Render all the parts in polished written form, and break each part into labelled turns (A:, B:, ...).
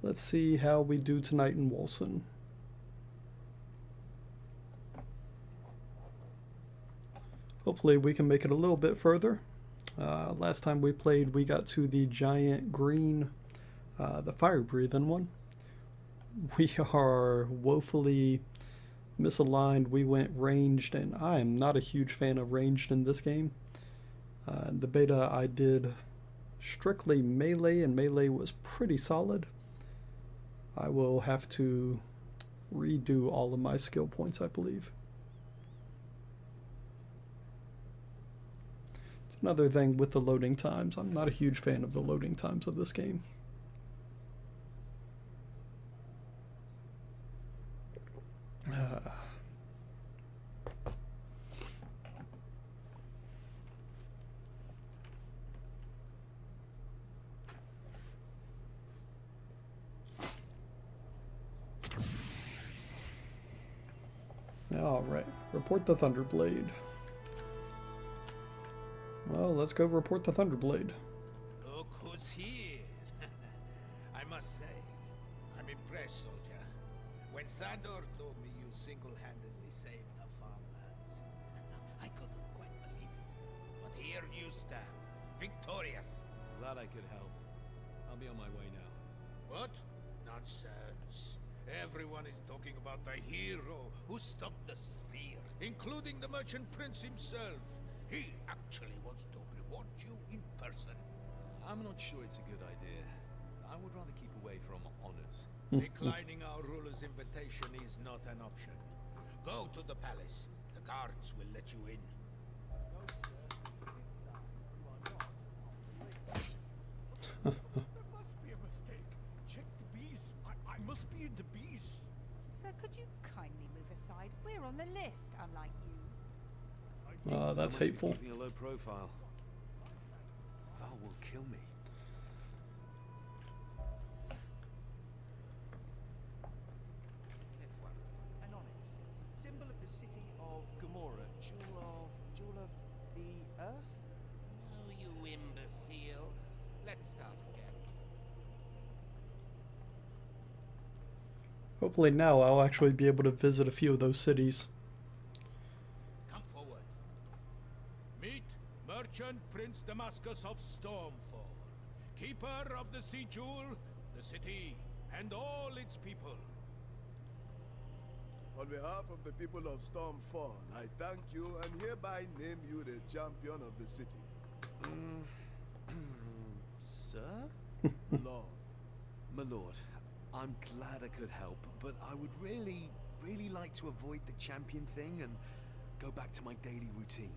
A: Let's see how we do tonight in Wolcen. Hopefully we can make it a little bit further. Last time we played, we got to the giant green, the fire-breathing one. We are woefully misaligned. We went ranged, and I am not a huge fan of ranged in this game. In the beta, I did strictly melee, and melee was pretty solid. I will have to redo all of my skill points, I believe. It's another thing with the loading times. I'm not a huge fan of the loading times of this game. Alright, report the Thunderblade. Well, let's go report the Thunderblade.
B: Look who's here. I must say, I'm impressed, soldier. When Sandor told me you single-handedly saved the farmlands, I couldn't quite believe it. But here you stand, victorious.
C: Glad I could help. I'll be on my way now.
B: What? Nonsense. Everyone is talking about the hero who stopped the sphere, including the merchant prince himself. He actually wants to reward you in person.
C: I'm not sure it's a good idea. I would rather keep away from honors.
B: Declining our ruler's invitation is not an option. Go to the palace. The guards will let you in.
D: There must be a mistake. Check the bees. I must be in the bees.
E: Sir, could you kindly move aside? We're on the list, unlike you.
A: That's
C: So much for
A: hateful.
C: keeping a low profile. Val will kill me.
F: This one. An onyx. Symbol of the city of Gomorrah. Jewel of the earth?
B: Oh, you imbecile. Let's start again.
A: Hopefully now I'll actually be able to visit a few of those cities.
B: Come forward. Meet Merchant Prince Damascus of Stormfall, keeper of the Sea Jewel, the city, and all its people.
G: On behalf of the people of Stormfall, I thank you and hereby name you the champion of the city.
C: Sir?
G: Lord,
C: My lord, I'm glad I could help, but I would really like to avoid the champion thing and go back to my daily routine.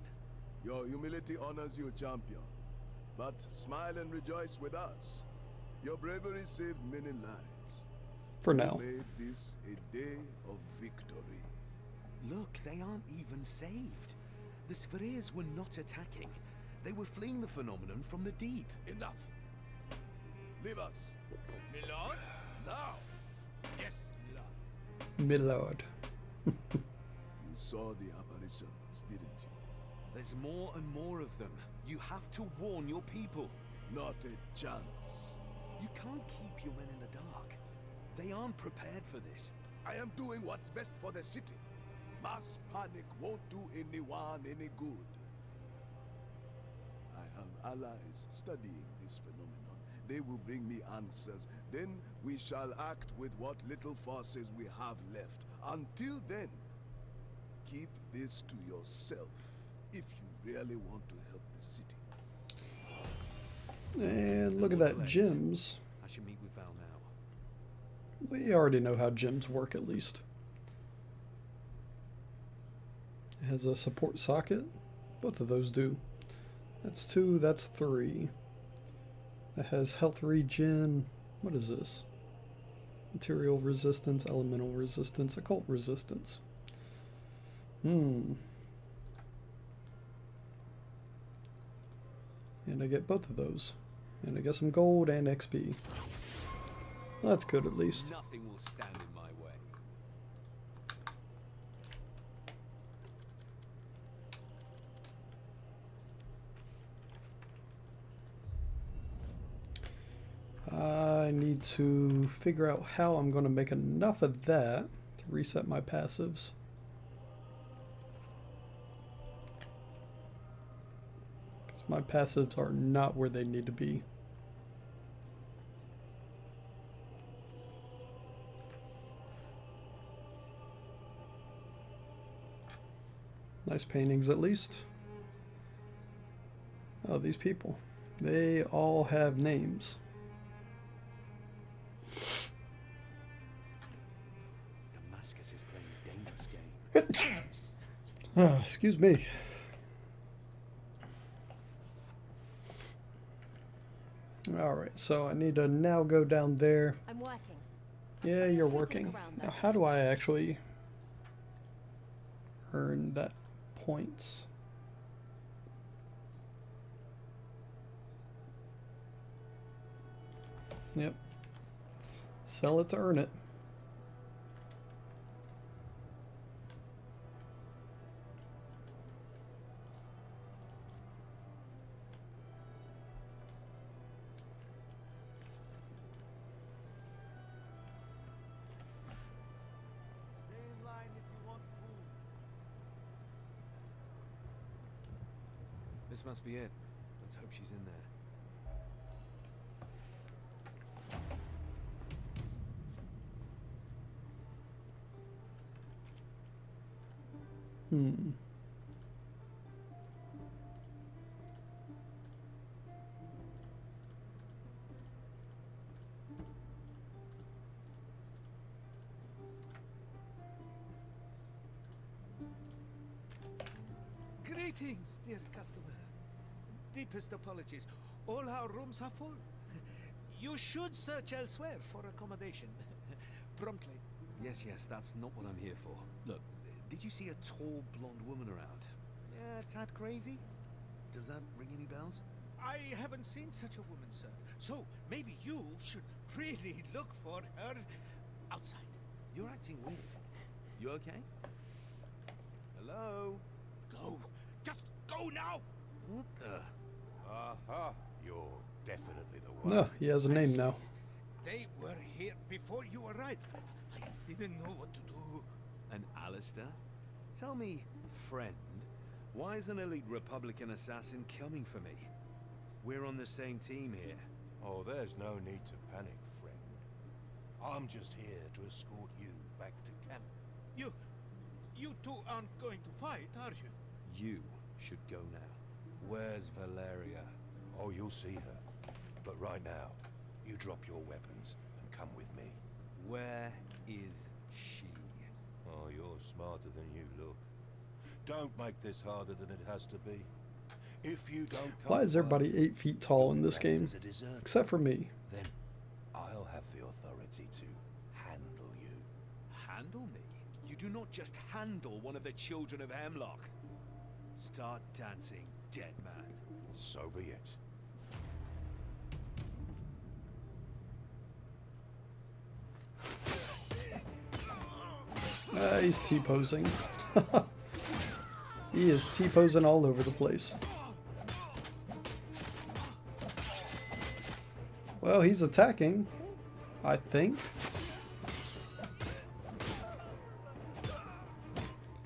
G: your humility honors you, champion. But smile and rejoice with us. Your bravery saved many lives.
A: For now.
G: You made this a day of victory.
C: Look, they aren't even saved. The Spheres were not attacking. They were fleeing the phenomenon from the deep.
G: Enough. Leave us.
B: Milord?
G: Now.
B: Yes, Milord.
A: Milord.
G: You saw the apparitions, didn't you?
C: There's more and more of them. You have to warn your people.
G: Not a chance.
C: You can't keep your men in the dark. They aren't prepared for this.
G: I am doing what's best for the city. Mass panic won't do anyone any good. I have allies studying this phenomenon. They will bring me answers. Then we shall act with what little forces we have left. Until then, keep this to yourself if you really want to help the city.
A: And look at that, gyms.
C: I should meet with Val now.
A: We already know how gyms work, at least. It has a support socket. Both of those do. That's 2, that's 3. It has health regen. What is this? Material resistance, elemental resistance, occult resistance. And I get both of those. And I get some gold and XP. Well, that's good at least.
C: Nothing will stand in my way.
A: I need to figure out how I'm going to make enough of that to reset my passives. Because my passives are not where they need to be. Nice paintings at least. Oh, these people. They all have names.
C: Damascus is playing a dangerous game.
A: Excuse me. Alright, so I need to now go down there.
H: I'm working.
A: Yeah, you're working. Now, how do I actually earn that points? Yep. Sell it to earn it.
F: Stay in line if you want food.
C: This must be it. Let's hope she's in there.
B: Greetings, dear customer. Deepest apologies. All our rooms are full. You should search elsewhere for accommodation. Promptly.
C: Yes, that's not what I'm here for. Look, did you see a tall blonde woman around? Yeah, tad crazy? Does that ring any bells?
B: I haven't seen such a woman, sir. So maybe you should really look for her outside.
C: You're acting weird. You okay? Hello?
B: Go. Just go now.
C: What the?
I: Aha, you're definitely the one.
A: No, he has a name now.
B: They were here before you arrived. I didn't know what to do.
C: And Alistair? Tell me, friend, why is an elite Republican assassin coming for me? We're on the same team here.
I: Oh, there's no need to panic, friend. I'm just here to escort you back to camp.
B: You two aren't going to fight, are you?
C: You should go now. Where's Valeria?
I: Oh, you'll see her. But right now, you drop your weapons and come with me.
C: Where is she?
I: Oh, you're smarter than you look. Don't make this harder than it has to be. If you don't come
A: Why is everybody
I: first,
A: 8 feet tall in this
I: act
A: game?
I: as a deserter.
A: Except for me.
I: Then I'll have the authority to handle you.
C: Handle me? You do not just handle one of the children of Hemlock. Start dancing, dead man.
I: So be it.
A: He's T-posing. He is T-posing all over the place. Well, he's attacking, I think.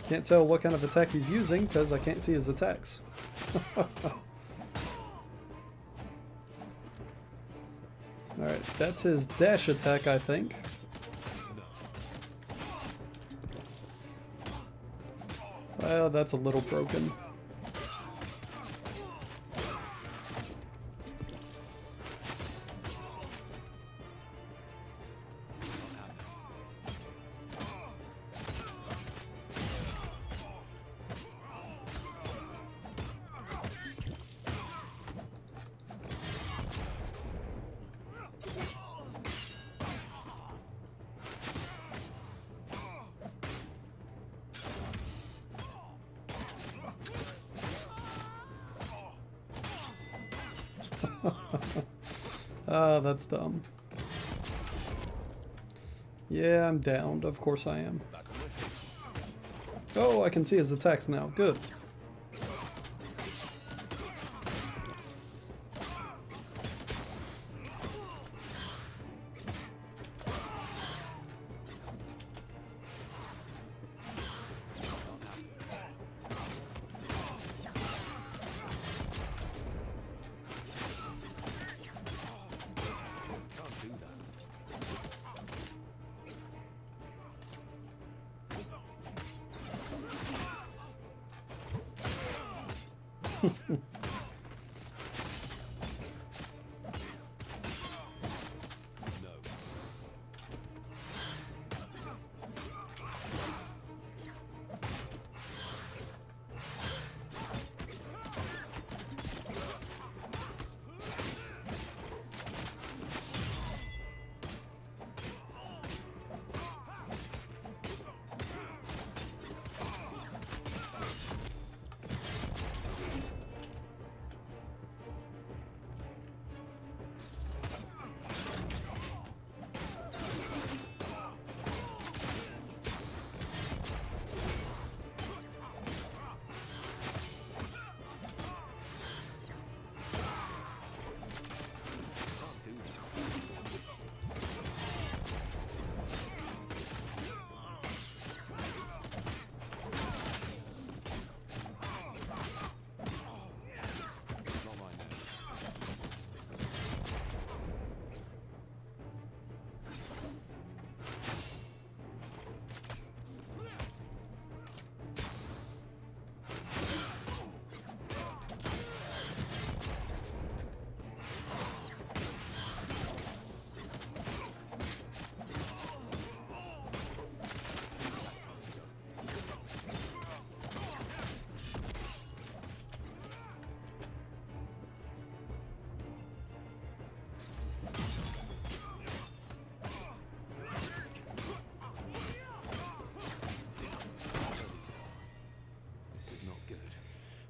A: Can't tell what kind of attack he's using because I can't see his attacks. Alright, that's his dash attack, I think. Well, that's a little broken. Ah, that's dumb. Yeah, I'm downed. Of course I am. Oh, I can see his attacks now. Good.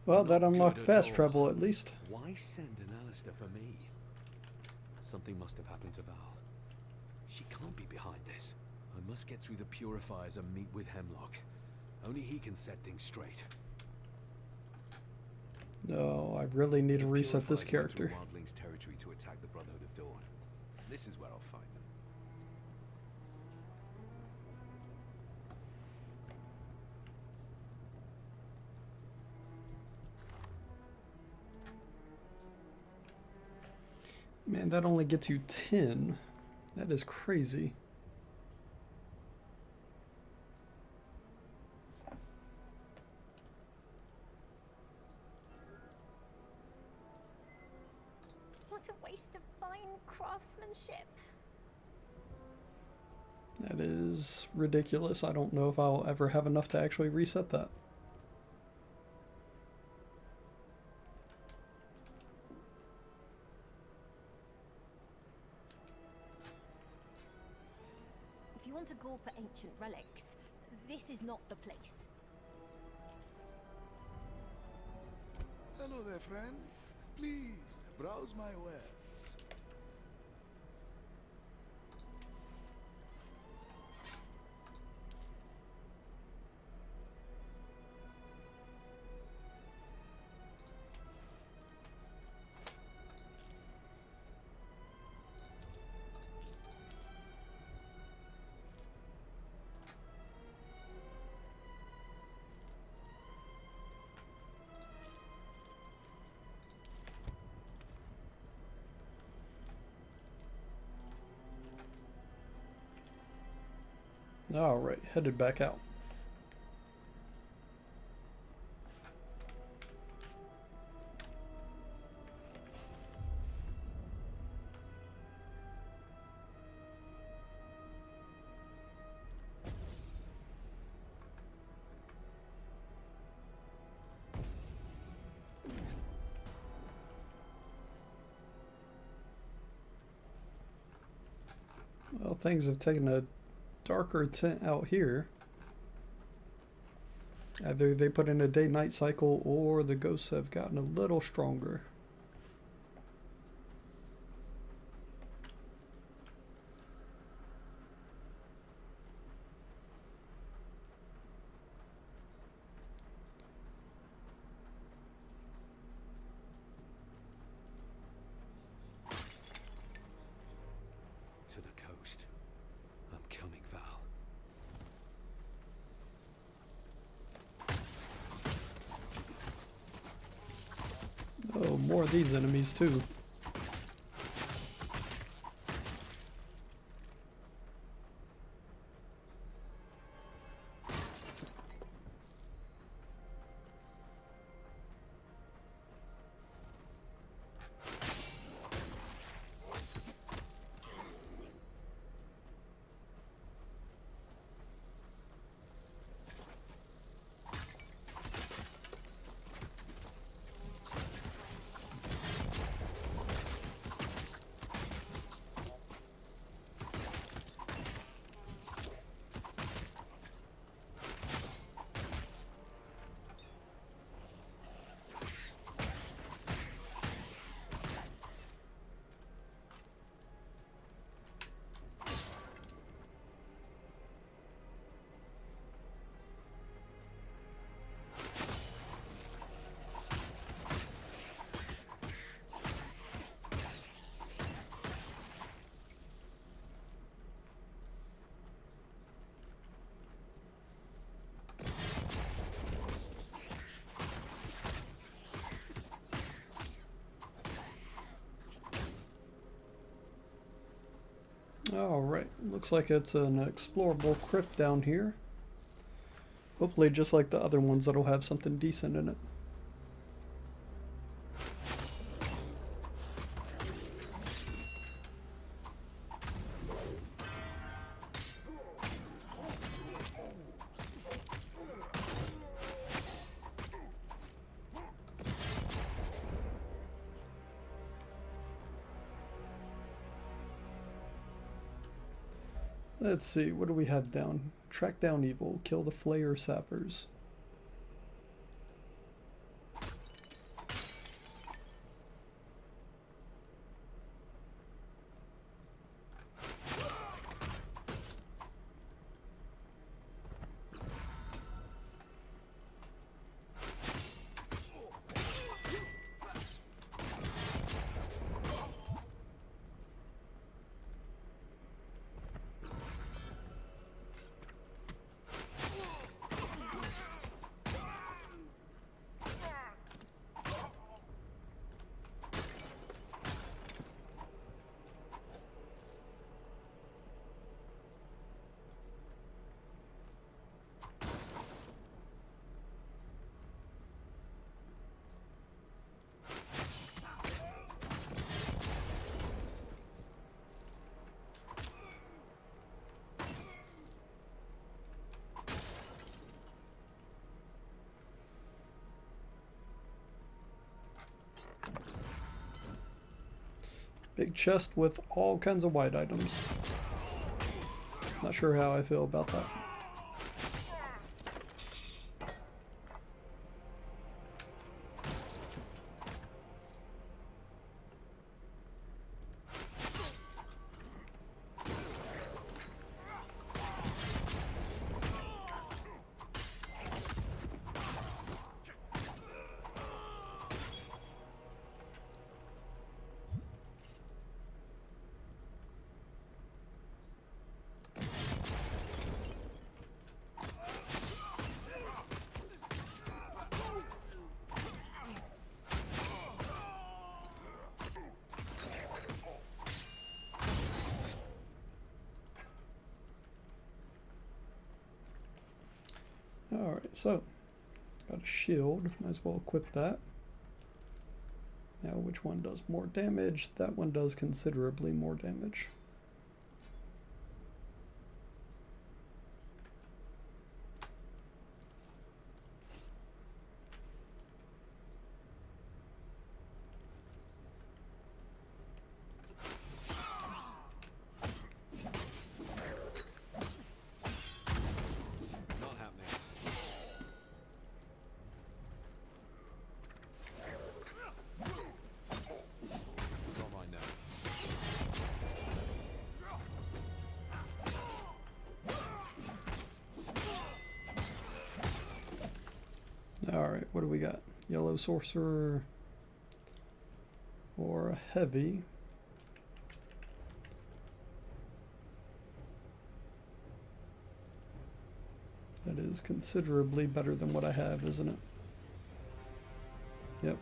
A: Well, that
C: Not
A: unlocked
C: good at
A: fast
C: all.
A: travel at least.
C: Why send an Alistair for me? Something must have happened to Val. She can't be behind this. I must get through the purifiers and meet with Hemlock. Only he can set things straight.
A: No, I really need to
C: The
A: reset this
C: Purifiers went through
A: character.
C: Wildling's territory to attack the Brotherhood of Dawn. This is where I'll find them.
A: Man, that only gets you 10. That is crazy.
H: What a waste of fine craftsmanship.
A: That is ridiculous. I don't know if I'll ever have enough to actually reset that.
H: If you want to go for ancient relics, this is not the place.
G: Hello there, friend. Please, browse my wares.
A: Alright, headed back out. Well, things have taken a darker tint out here. Either they put in a day-night cycle or the ghosts have gotten a little stronger.
C: To the coast. I'm coming, Val.
A: Oh, more of these enemies too. Alright, looks like it's an explorable crypt down here. Hopefully just like the other ones, that'll have something decent in it. Let's see, what do we have down? Track down evil, kill the Flayer Sappers. Big chest with all kinds of white items. Not sure how I feel about that. Alright, so got a shield, might as well equip that. Now which one does more damage? That one does considerably more damage. Alright, what do we got? Yellow sorcerer or a heavy. That is considerably better than what I have, isn't it? Yep.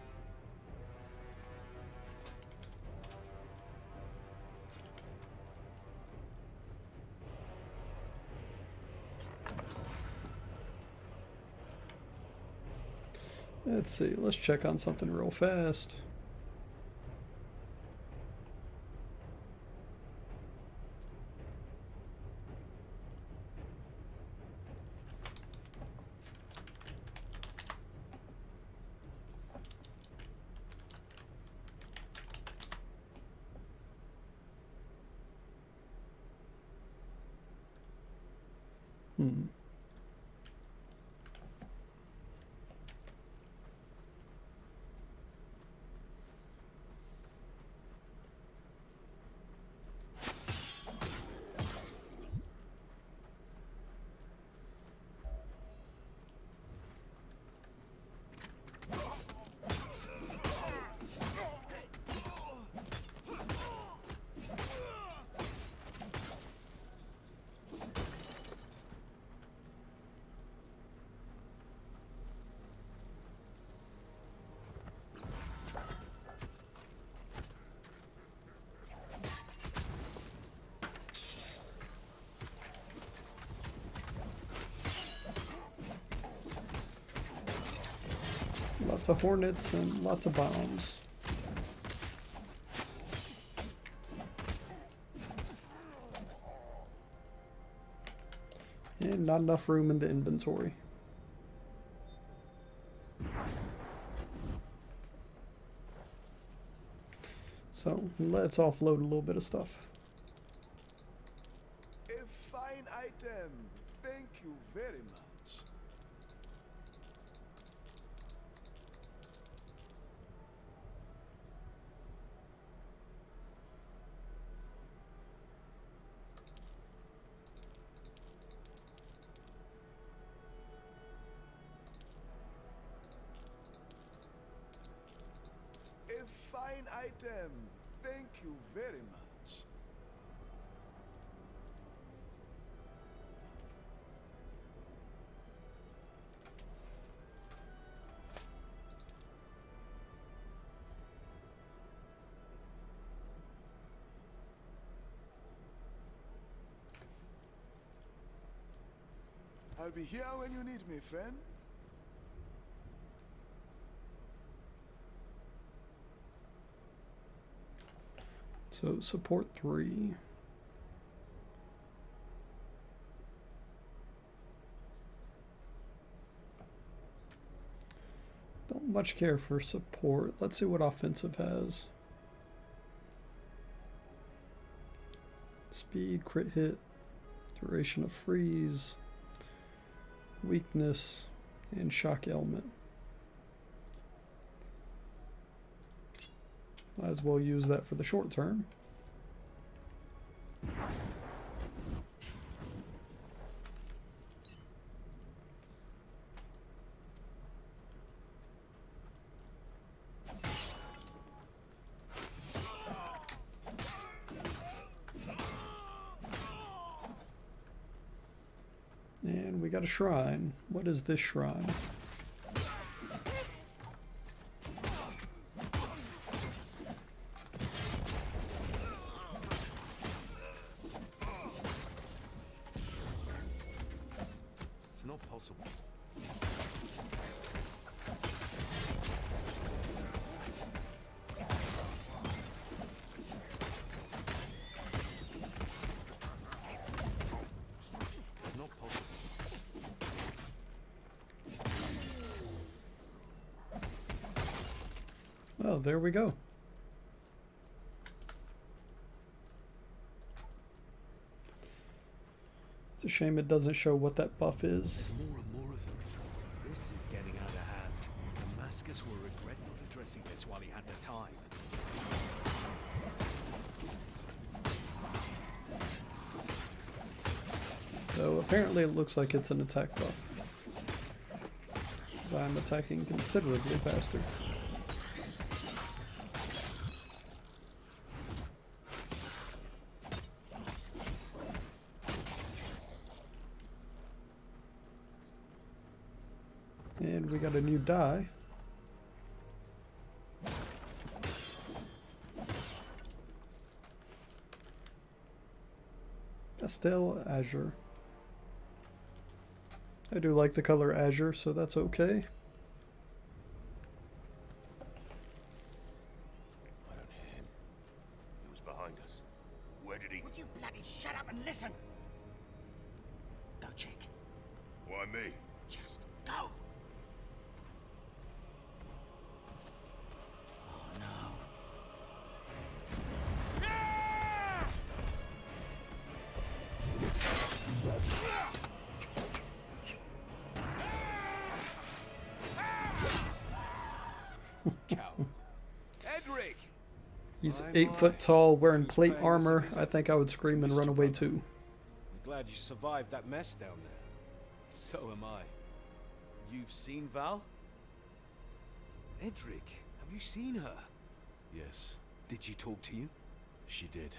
A: Let's see, let's check on something real fast. lots of hornets and lots of bombs. And not enough room in the inventory. So let's offload a little bit of stuff.
G: A fine item. Thank you very much. A fine item. Thank you very much. I'll be here when you need me, friend.
A: So support 3. Don't much care for support. Let's see what offensive has. Speed, crit hit, duration of freeze, weakness, and shock element. Might as well use that for the short term. And we got a shrine. What is this shrine?
C: It's not possible. It's not possible.
A: Oh, there we go. It's a shame it doesn't show what that buff is.
C: There's more and more of them. This is getting out of hand. Damascus will regret not addressing this while he had the time.
A: So apparently it looks like it's an attack buff. 'Cause I'm attacking considerably faster. And we got a new die. Pastel Azure. I do like the color azure, so that's okay.
I: I don't hear him. He was behind us. Where did he...
B: Would you bloody shut up and listen? Go, chick.
I: Why me?
B: Just go. Oh no.
C: Coward. Edric!
A: He's
F: My,
A: 8
F: my.
A: foot tall, wearing
F: Who's
A: plate
F: paying us
A: armor.
F: a visit?
A: I think I would scream and
F: Mr.
A: run away
F: Brother.
A: too.
F: I'm glad you survived that mess down there.
C: So am I. You've seen Val? Edric, have you seen her?
F: Yes,
C: Did she talk to you?
F: she did.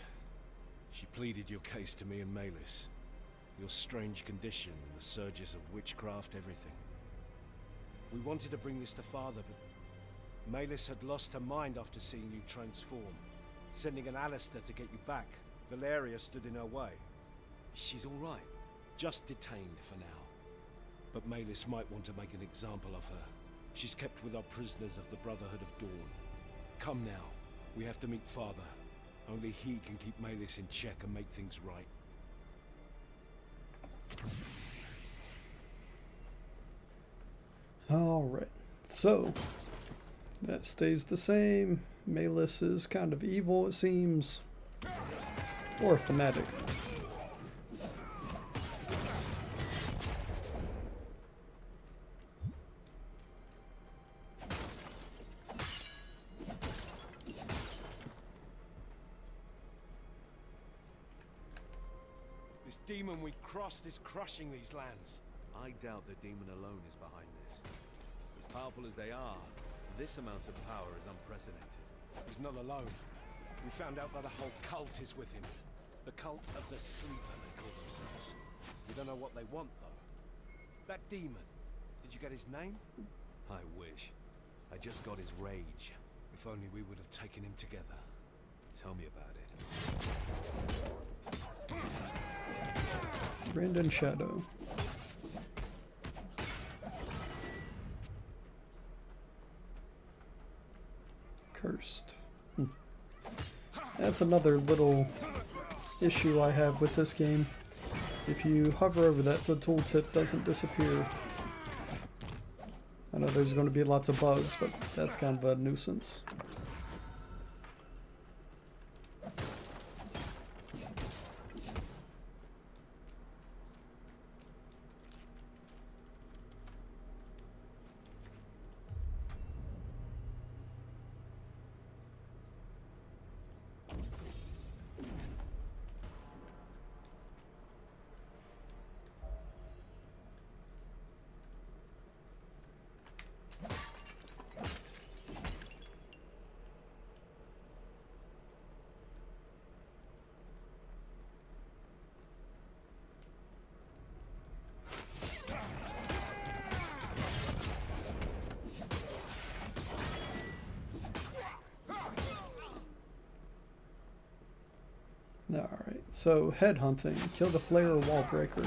F: She pleaded your case to me and Malis. Your strange condition, the surges of witchcraft, everything. We wanted to bring this to Father, but Malis had lost her mind after seeing you transform. Sending an Alistair to get you back. Valeria stood in her way.
C: She's all right.
F: Just detained for now. But Malis might want to make an example of her. She's kept with our prisoners of the Brotherhood of Dawn. Come now. We have to meet Father. Only he can keep Maylis in check and make things right.
A: Alright, so that stays the same. Maylis is kind of evil, it seems. Or a fanatic.
F: This demon we crossed is crushing these lands.
C: I doubt the demon alone is behind this. As powerful as they are, this amount of power is unprecedented.
F: He's not alone. We found out that a whole cult is with him. The cult of the sleeper, they call themselves. We don't know what they want, though. That demon, did you get his name?
C: I wish. I just got his rage.
F: If only we would have taken him together.
C: Tell me about it.
A: Brandon Shadow. Cursed. That's another little issue I have with this game. If you hover over that, the tooltip doesn't disappear. I know there's going to be lots of bugs, but that's kind of a nuisance. Alright, so headhunting. Kill the flare or wall breaker.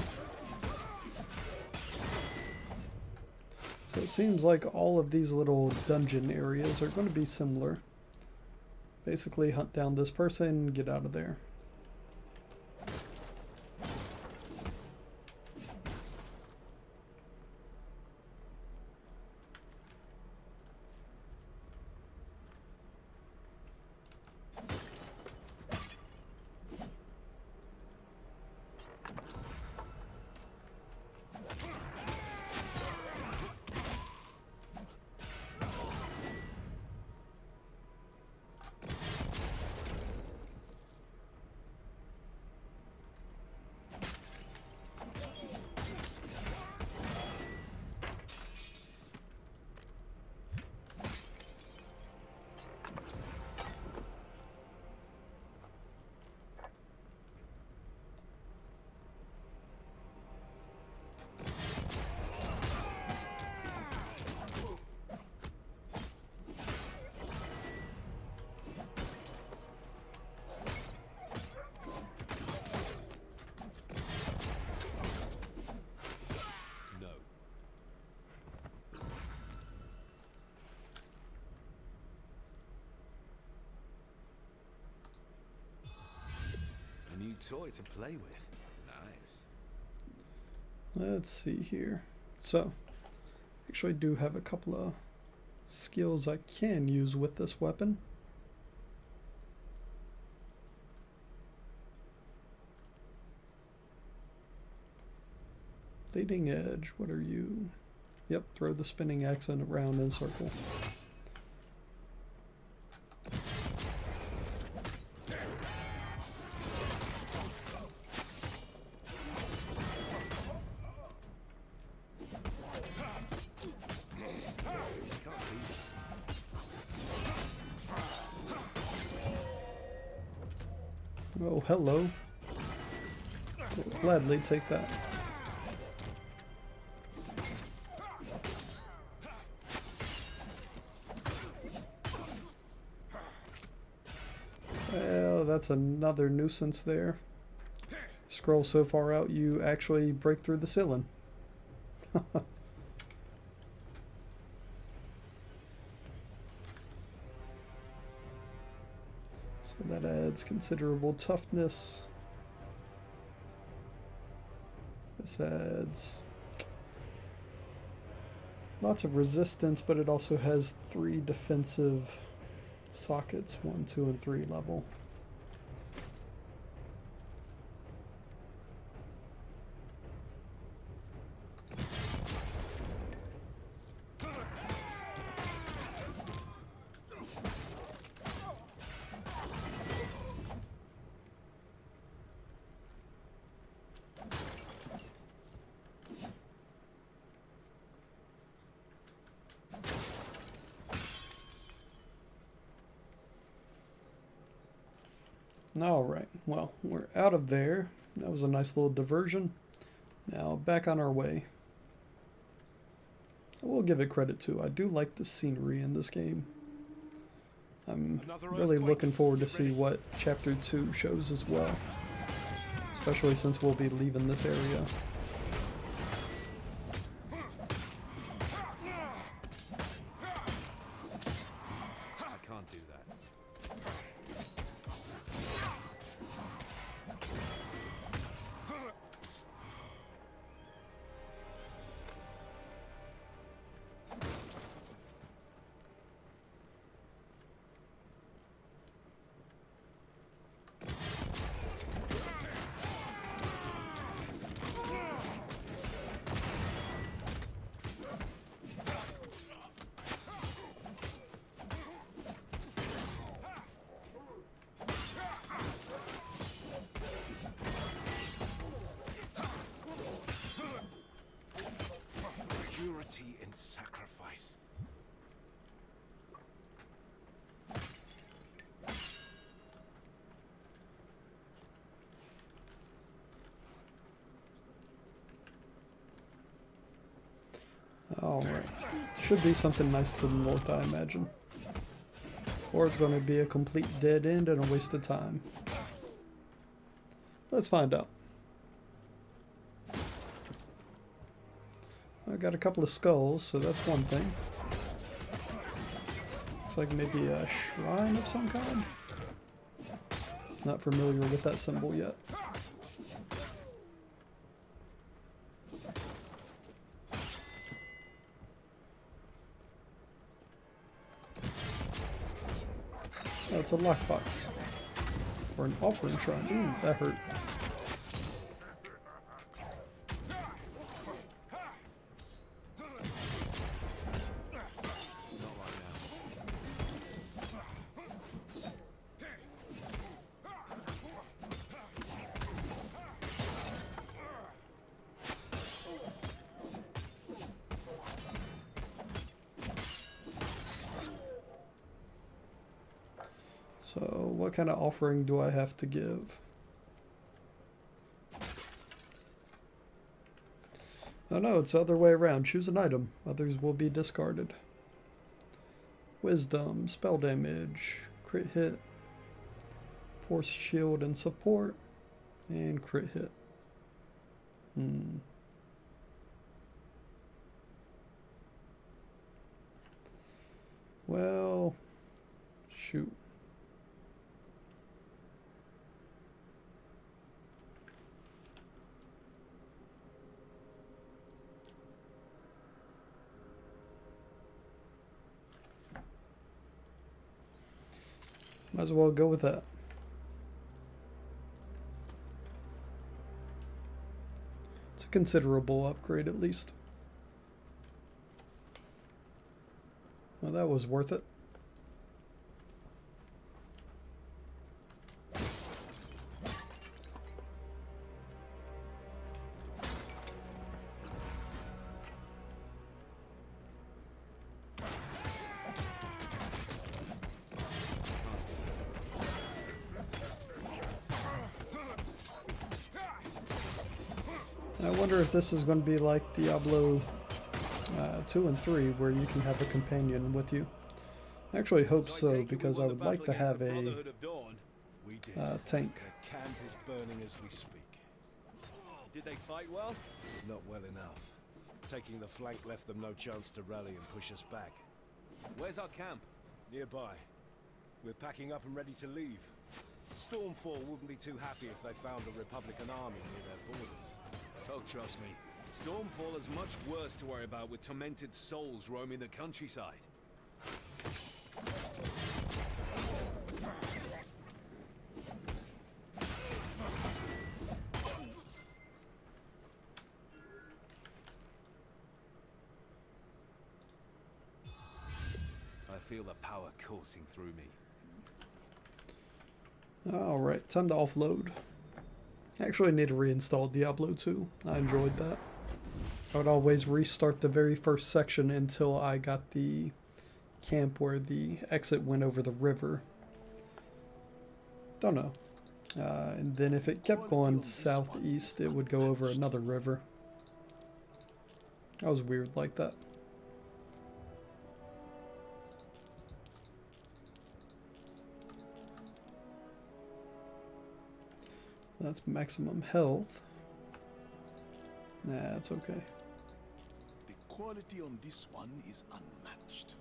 A: So it seems like all of these little dungeon areas are going to be similar. Basically hunt down this person, get out of there.
C: Toy to play with.
F: Nice.
A: Let's see here. So, actually I do have a couple of skills I can use with this weapon. Leading edge, what are you? Yep, throw the spinning axe around in a circle. Oh, hello. Will gladly take that. Well, that's another nuisance there. Scroll so far out, you actually break through the ceiling. So that adds considerable toughness. This adds lots of resistance, but it also has 3 defensive sockets, 1, 2, and 3 level. Alright, well, we're out of there. That was a nice little diversion. Now, back on our way. I will give it credit too. I do like the scenery in this game. I'm really looking forward to see what Chapter 2 shows as well. Especially since we'll be leaving this area.
C: I can't do that.
F: Purity in sacrifice.
A: Alright. Should be something nice to the north, I imagine. Or it's going to be a complete dead end and a waste of time. Let's find out. I got a couple of skulls, so that's one thing. Looks like maybe a shrine of some kind. Not familiar with that symbol yet. Oh, it's a lockbox. Or an offering shrine. Ooh, that hurt. So, what kind of offering do I have to give? Oh no, it's the other way around. Choose an item. Others will be discarded. Wisdom, spell damage, crit hit, force shield and support, and crit hit. Well, shoot. Might as well go with that. It's a considerable upgrade at least. Well, that was worth it. I wonder if this is going to be like Diablo 2 and 3, where you can have a companion with you. I actually hope so, because I would like to have a tank.
F: The camp is burning as we speak.
C: Did they fight well?
F: Not well enough. Taking the flank left them no chance to rally and push us back.
C: Where's our camp?
F: Nearby. We're packing up and ready to leave. Stormfall wouldn't be too happy if they found a Republican army near their borders.
C: Oh, trust me. Stormfall has much worse to worry about with tormented souls roaming the countryside. I feel the power coursing through me.
A: Alright, time to offload. Actually, I need to reinstall Diablo 2. I enjoyed that. I would always restart the very first section until I got the camp where the exit went over the river. Don't know. And then if it kept going southeast, it would go over another river. That was weird like that. That's maximum health. Nah, it's okay.
G: The quality on this one is unmatched.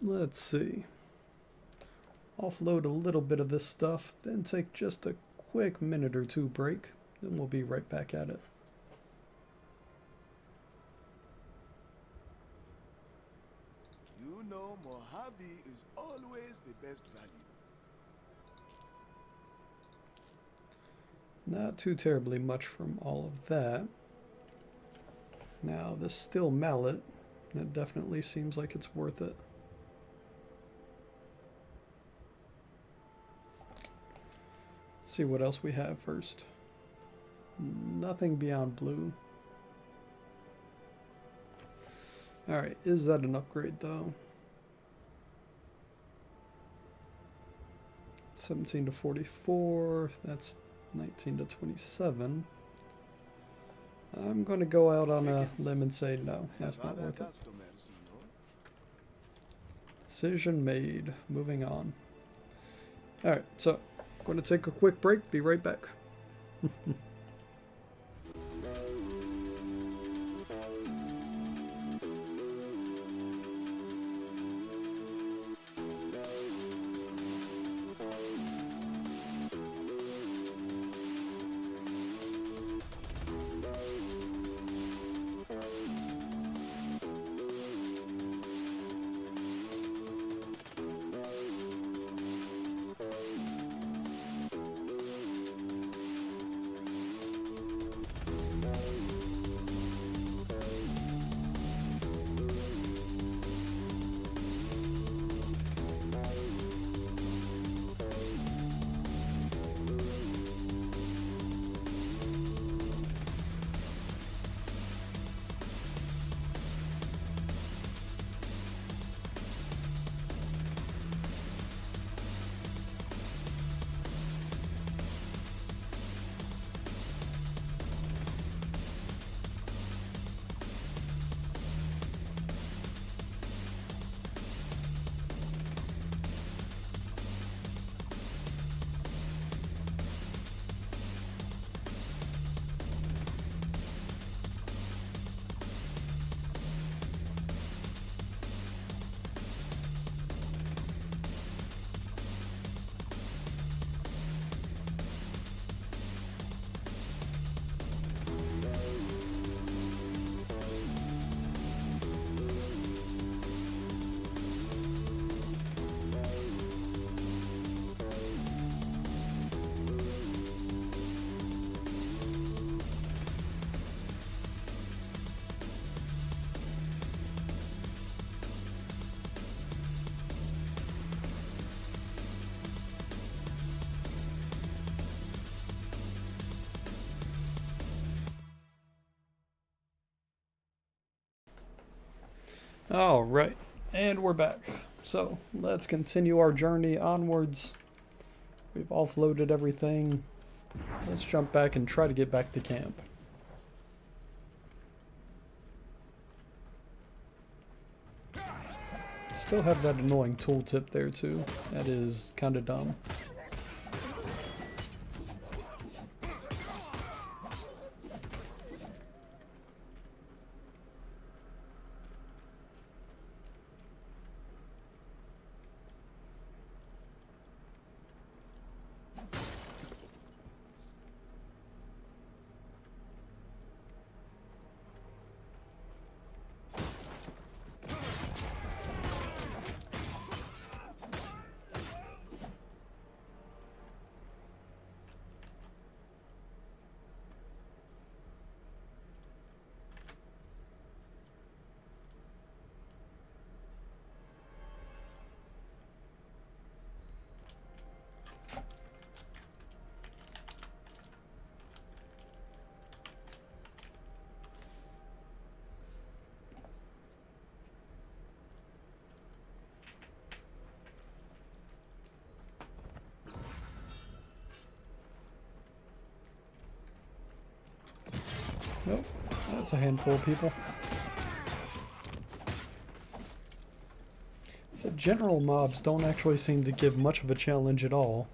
A: Let's see. Offload a little bit of this stuff, then take just a quick minute or two break, then we'll be right back at it.
G: You know Mojave is always the best value.
A: Not too terribly much from all of that. Now, this steel mallet, that definitely seems like it's worth it. See what else we have first. Nothing beyond blue. Alright, is that an upgrade though? 17 to 44, that's 19 to 27. I'm going to go out on a limb and say no, that's not worth it. Decision made. Moving on. Alright, so going to take a quick break, be right back. All right, and we're back. So let's continue our journey onwards. We've offloaded everything. Let's jump back and try to get back to camp. Still have that annoying tooltip there too. That is kind of dumb. Nope, that's a handful of people. The general mobs don't actually seem to give much of a challenge at all.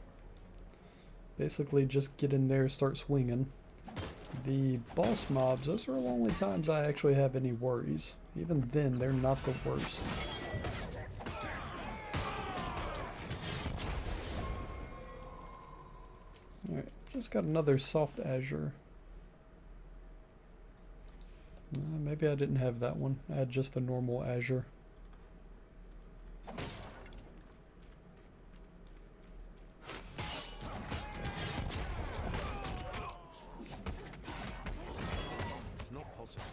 A: Basically just get in there, start swinging. The boss mobs, those are the only times I actually have any worries. Even then, they're not the worst. Alright, just got another soft azure. Maybe I didn't have that one. I had just the normal azure.
C: It's not possible.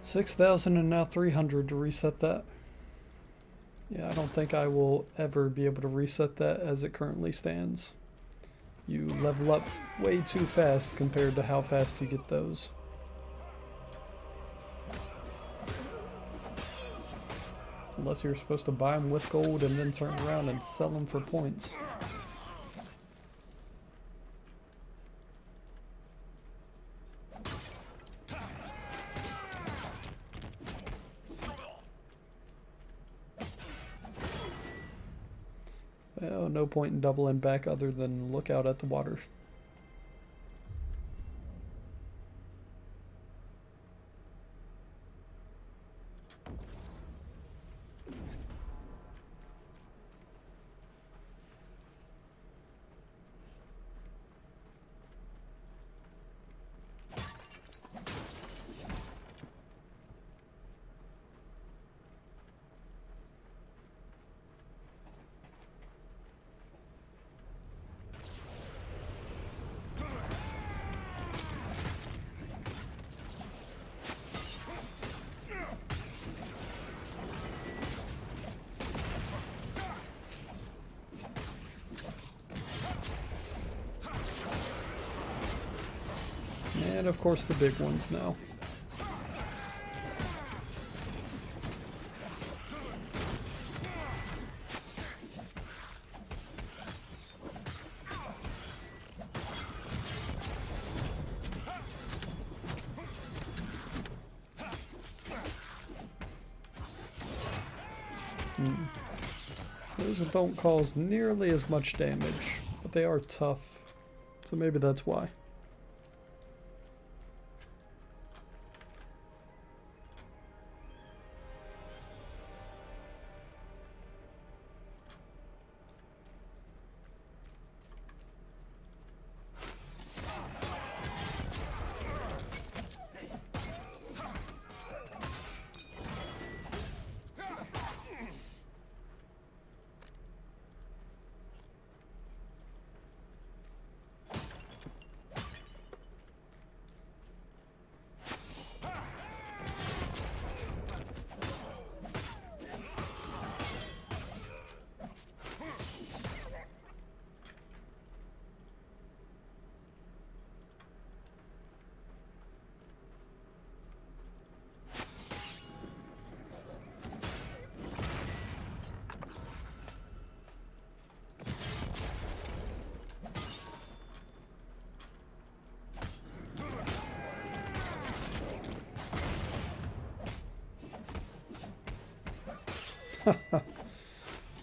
C: $6,000 and now 300 to reset that. Yeah, I don't think I will ever be able to reset that as it currently stands. You level up way too fast compared to how fast you get those. Unless you're supposed to buy them with gold and then turn around and sell them for points. Well, no point in doubling back other than look out at the water. And of course the big ones now. Those don't cause nearly as much damage, but they are tough, so maybe that's why.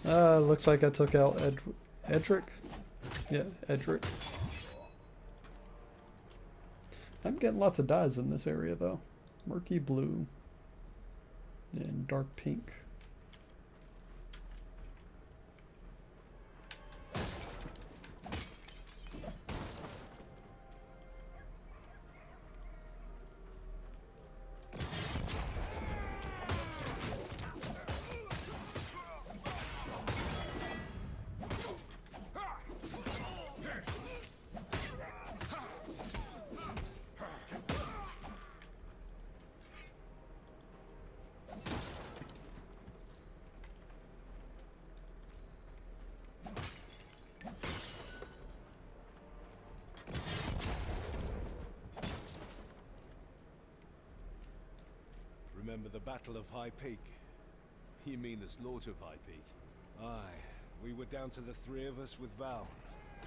A: Looks like I took out Edric. Yeah, Edric. I'm getting lots of dyes in this area though. Murky blue and dark pink.
F: Remember the Battle of High Peak?
C: You mean the slaughter of High Peak?
F: Aye. We were down to the three of us with Val.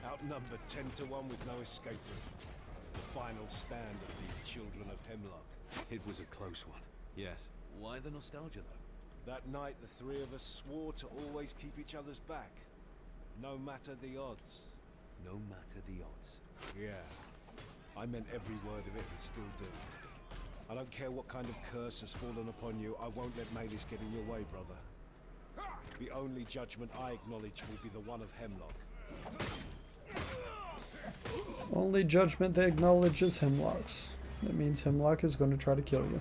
F: Outnumbered 10 to 1 with no escape route. The final stand of the Children of Hemlock.
C: It was a close one. Yes. Why the nostalgia, though?
F: That night, the three of us swore to always keep each other's back. No matter the odds.
C: No matter the odds.
F: Yeah. I meant every word of it and still do. I don't care what kind of curse has fallen upon you, I won't let Maylis get in your way, brother. The only judgment I acknowledge will be the one of Hemlock.
A: Only judgment they acknowledge is Hemlock's. That means Hemlock is going to try to kill you.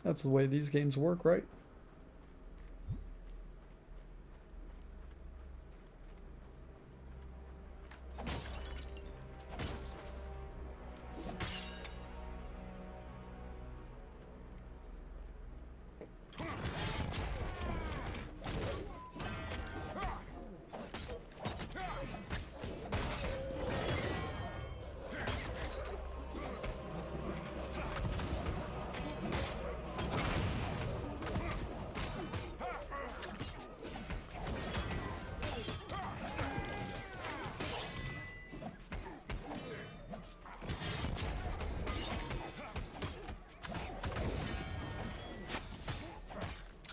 A: That's the way these games work, right?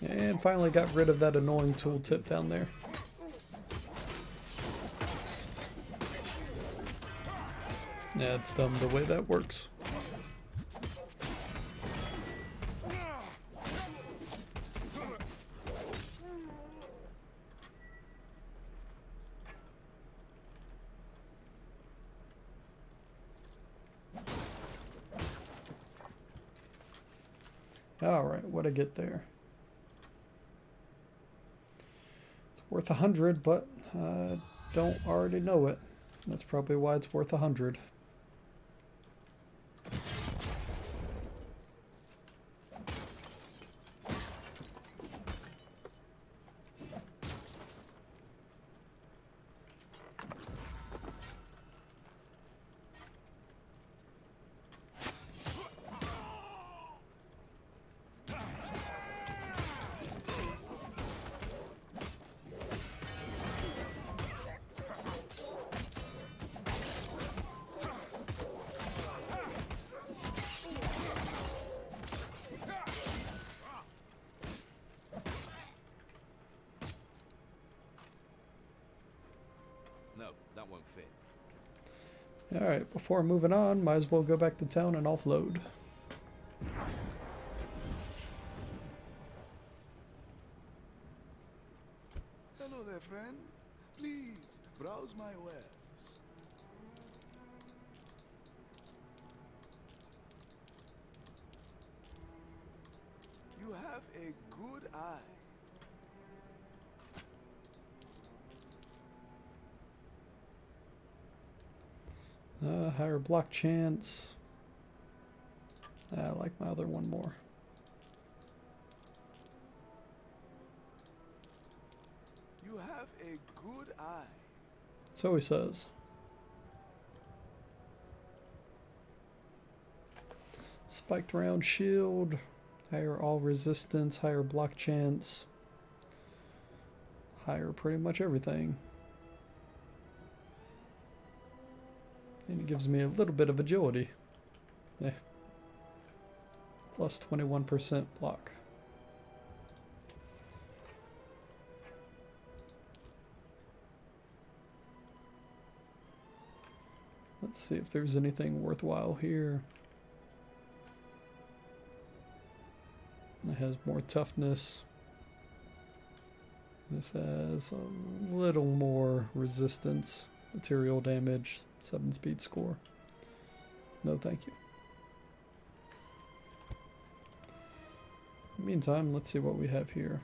A: And finally got rid of that annoying tooltip down there. Yeah, it's dumb the way that works. Alright, what'd I get there? Worth 100, but I don't already know it. That's probably why it's worth 100.
C: That won't fit.
A: Alright, before moving on, might as well go back to town and offload.
G: Hello there, friend. Please, browse my wares. You have a good eye.
A: Higher block chance. I like my other one more.
G: You have a good eye.
A: So he says. Spiked round shield. Higher all resistance. Higher block chance. Higher pretty much everything. And it gives me a little bit of agility. plus 21% block. Let's see if there's anything worthwhile here. It has more toughness. This has a little more resistance, material damage, 7 speed score. No thank you. Meantime, let's see what we have here.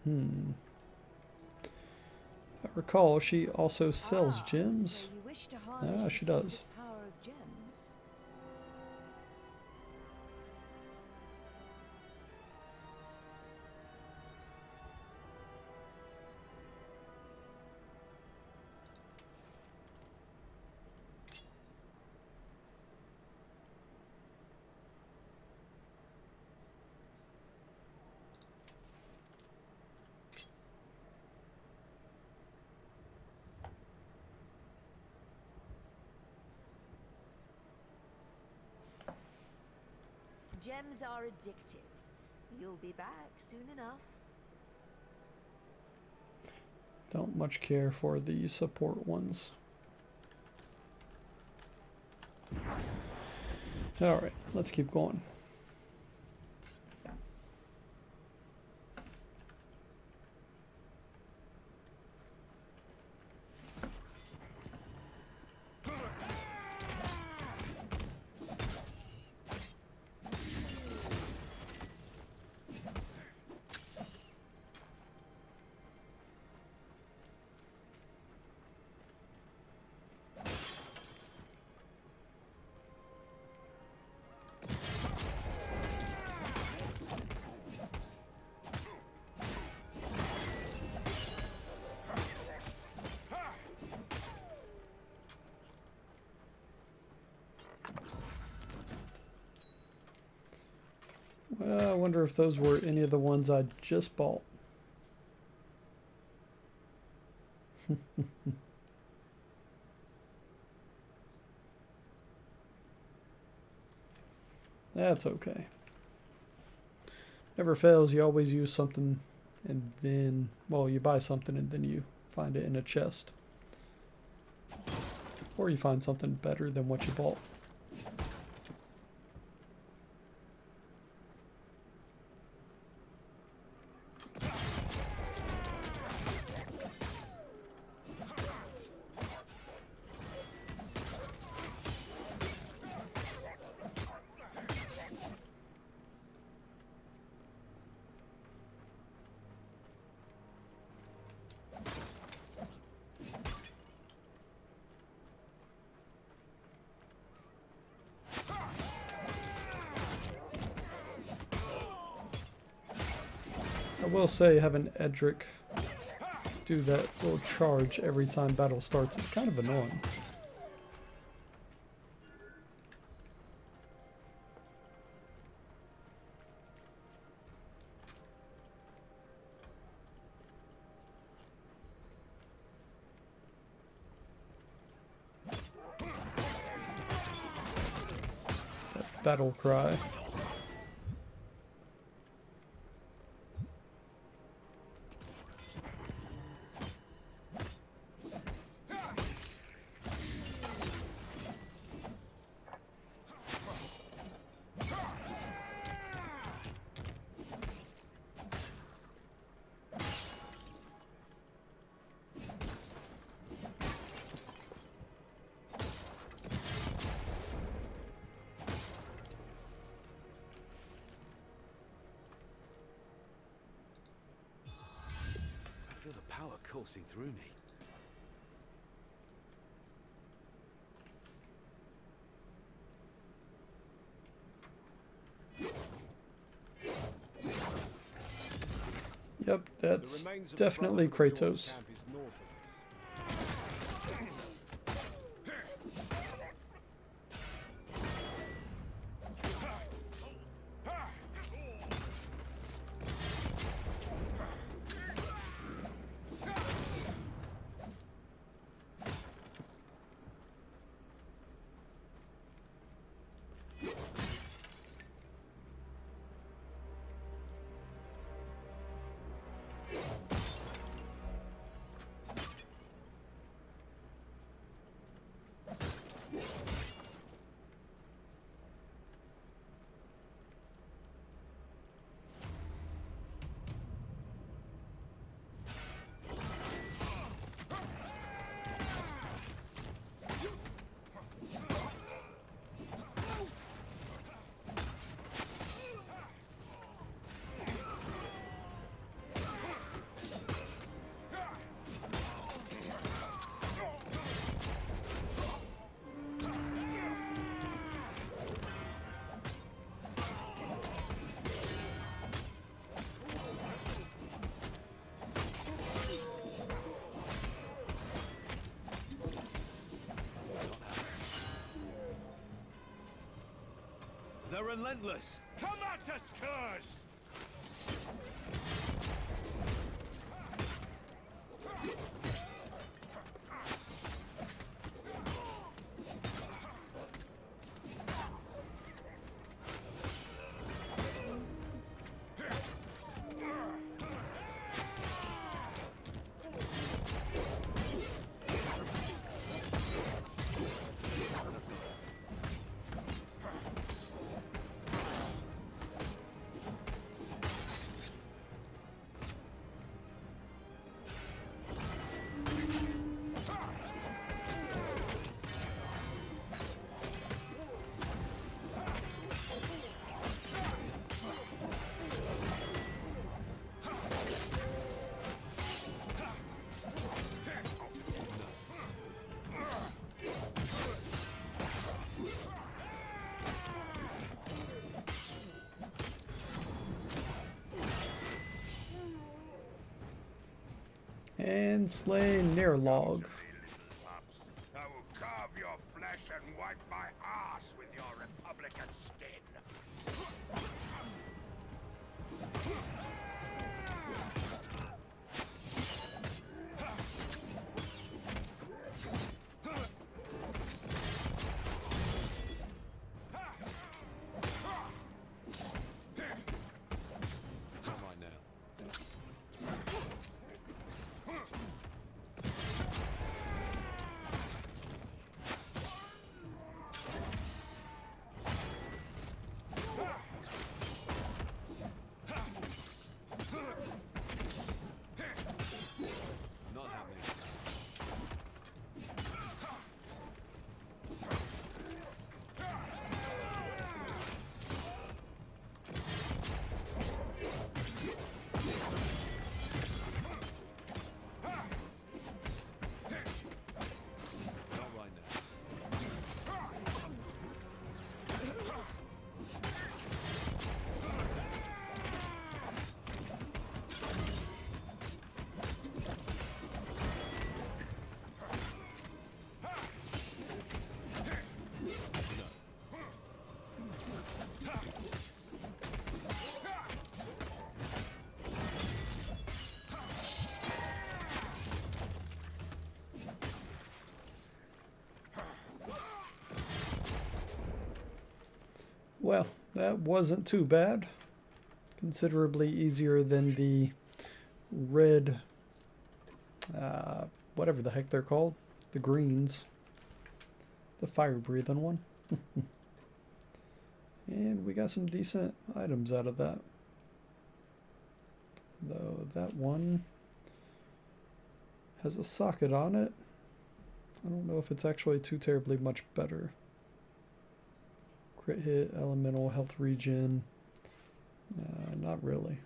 A: If I recall, she also sells gems.
J: So you wish to harness
A: Ah,
J: the
A: she does.
J: secret power of gems. Gems are addictive. You'll be back soon enough.
A: Don't much care for the support ones. Alright, let's keep going. Well, I wonder if those were any of the ones I just bought. That's okay. Never fails, you always use something and then, well, you buy something and then you find it in a chest. Or you find something better than what you bought. I will say having Edric do that little charge every time battle starts is kind of annoying. That battle cry.
C: I feel the power coursing through me.
A: Yep, that's definitely Kratos.
C: are relentless.
I: Come at us, curse!
A: And slay Nerlog.
I: I will carve your flesh and wipe my ass with your Republican skin.
C: Not right now. Not happening. Not right now.
A: Well, that wasn't too bad. Considerably easier than the red, whatever the heck they're called, the greens, the fire-breathing one. And we got some decent items out of that. Though that one has a socket on it. I don't know if it's actually too terribly much better. Crit hit, elemental, health regen. Not really.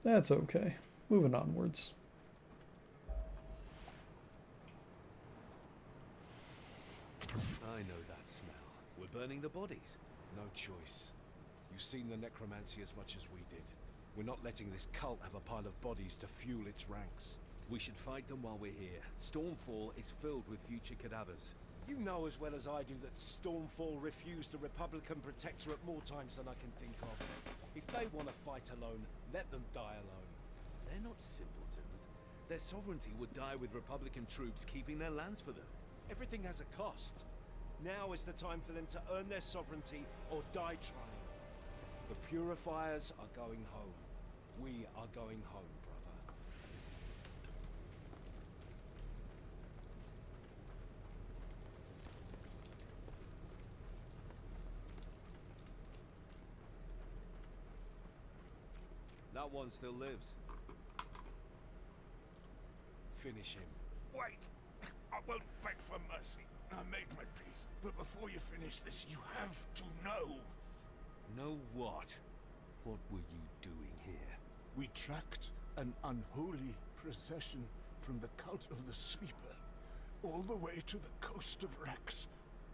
A: That's okay. Moving onwards.
C: I know that smell. We're burning the bodies.
F: No choice. You've seen the necromancy as much as we did. We're not letting this cult have a pile of bodies to fuel its ranks.
C: We should fight them while we're here. Stormfall is filled with future cadavers.
F: You know as well as I do that Stormfall refused the Republican Protectorate more times than I can think of. If they want to fight alone, let them die alone.
C: They're not simpletons. Their sovereignty would die with Republican troops keeping their lands for them.
F: Everything has a cost. Now is the time for them to earn their sovereignty or die trying. The Purifiers are going home. We are going home, brother.
C: That one still lives.
F: Finish him.
I: Wait! I won't beg for mercy. I made my peace. But before you finish this, you have to know.
C: Know what? What were you doing here?
G: We tracked an unholy procession from the cult of the Sleeper all the way to the coast of Rex.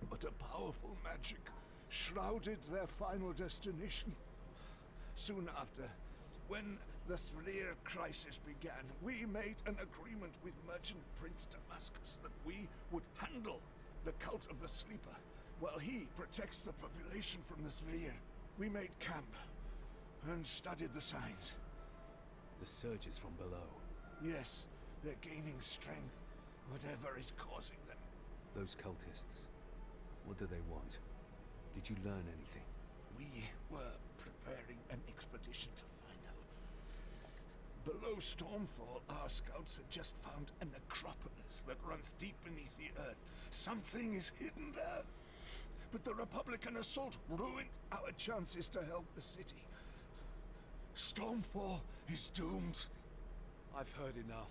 G: But a powerful magic shrouded their final destination. Soon after, when
D: the Sreer crisis began, we made an agreement with Merchant Prince Damascus that we would handle the cult of the Sleeper, while he protects the population from the Sreer. We made camp and studied the signs.
C: The surges from below.
D: Yes, they're gaining strength, whatever is causing them.
C: Those cultists, what do they want? Did you learn anything?
D: We were preparing an expedition to find out. Below Stormfall, our scouts had just found a necropolis that runs deep beneath the earth. Something is hidden there. But the Republican assault ruined our chances to help the city. Stormfall is doomed.
F: I've heard enough.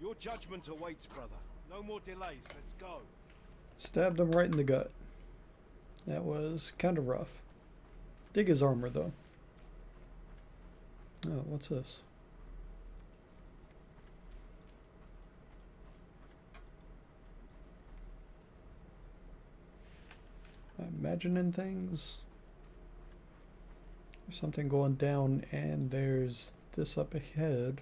F: Your judgment awaits, brother. No more delays. Let's go.
A: Stabbed him right in the gut. That was kind of rough. Dig his armor, though. Oh, what's this? Imagining things. There's something going down, and there's this up ahead.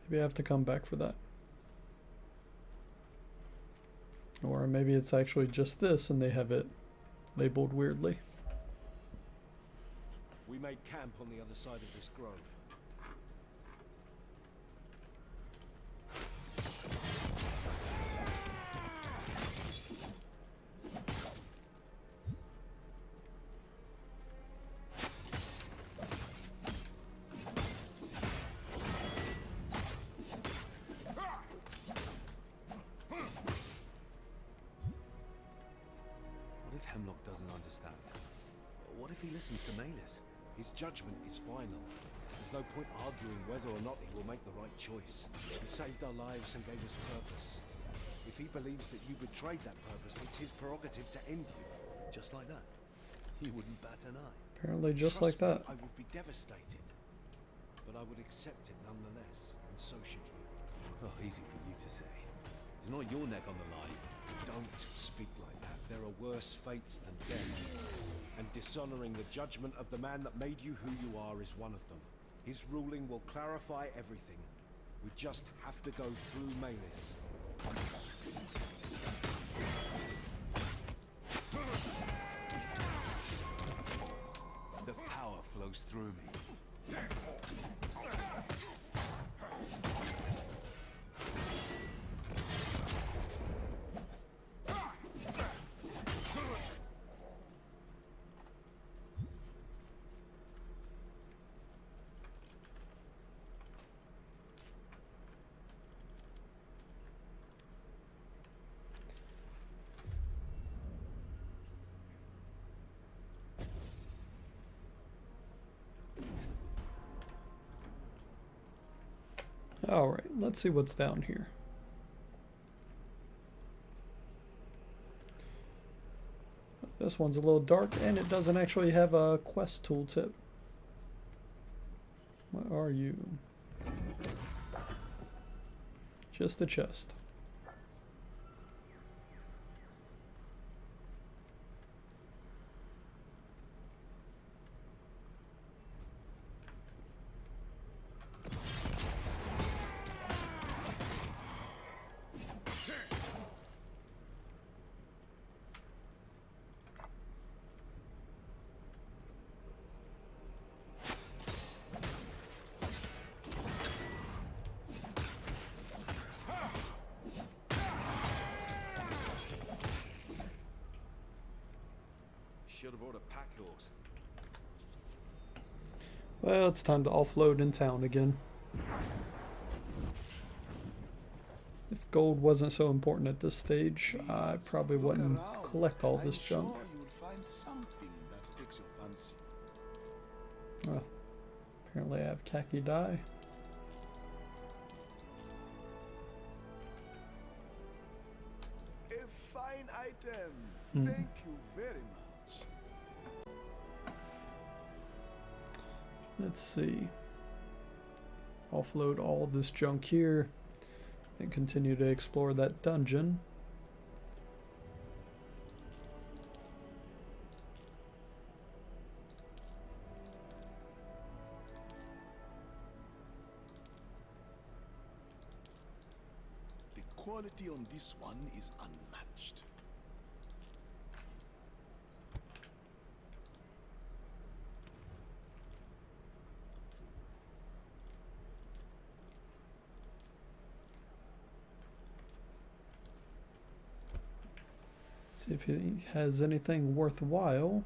A: Maybe I have to come back for that. Or maybe it's actually just this and they have it labeled weirdly.
F: We made camp on the other side of this grove. His judgment is final. There's no point arguing whether or not he will make the right choice. He saved our lives and gave us purpose. If he believes that you betrayed that purpose, it's his prerogative to end you.
C: Just like that? He wouldn't bat an eye.
A: Apparently just like that.
F: I would be devastated. But I would accept it nonetheless, and so should you.
C: Oh, easy for you to say. It's not your neck on the line.
F: Don't speak like that. There are worse fates than death. And dishonoring the judgment of the man that made you who you are is one of them. His ruling will clarify everything. We just have to go through Maylis.
C: The power flows through me.
A: Alright, let's see what's down here. This one's a little dark, and it doesn't actually have a quest tooltip. What are you? Just a chest.
C: Should have brought a pack horse.
A: Well, it's time to offload in town again. If gold wasn't so important at this stage, I probably wouldn't collect all this junk.
G: You'll find something that takes your fancy.
A: Well, apparently I have khaki dye.
G: A fine item. Thank you very much.
A: Let's see. Offload all this junk here and continue to explore that dungeon.
G: quality on this one is unmatched.
A: See if he has anything worthwhile.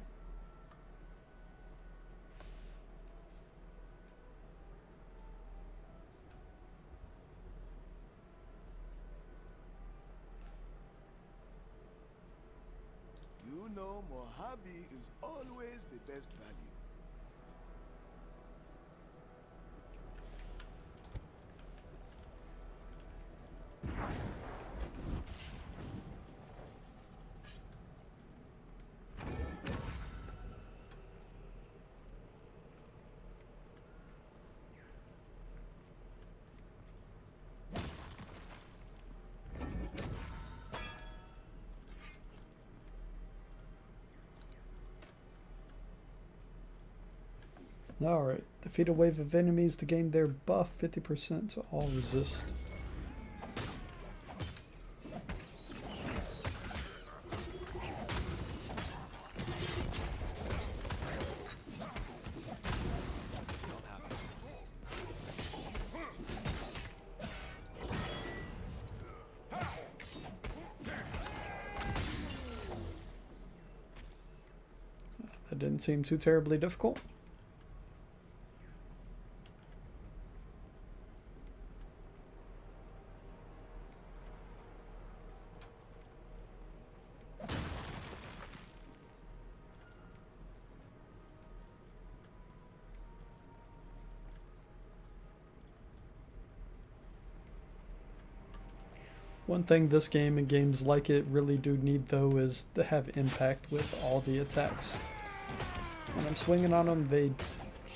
G: You know, Mojave is always the best value.
A: Alright, defeat a wave of enemies to gain their buff 50% to all resist. That didn't seem too terribly difficult. One thing this game and games like it really do need though is to have impact with all the attacks. When I'm swinging on them, they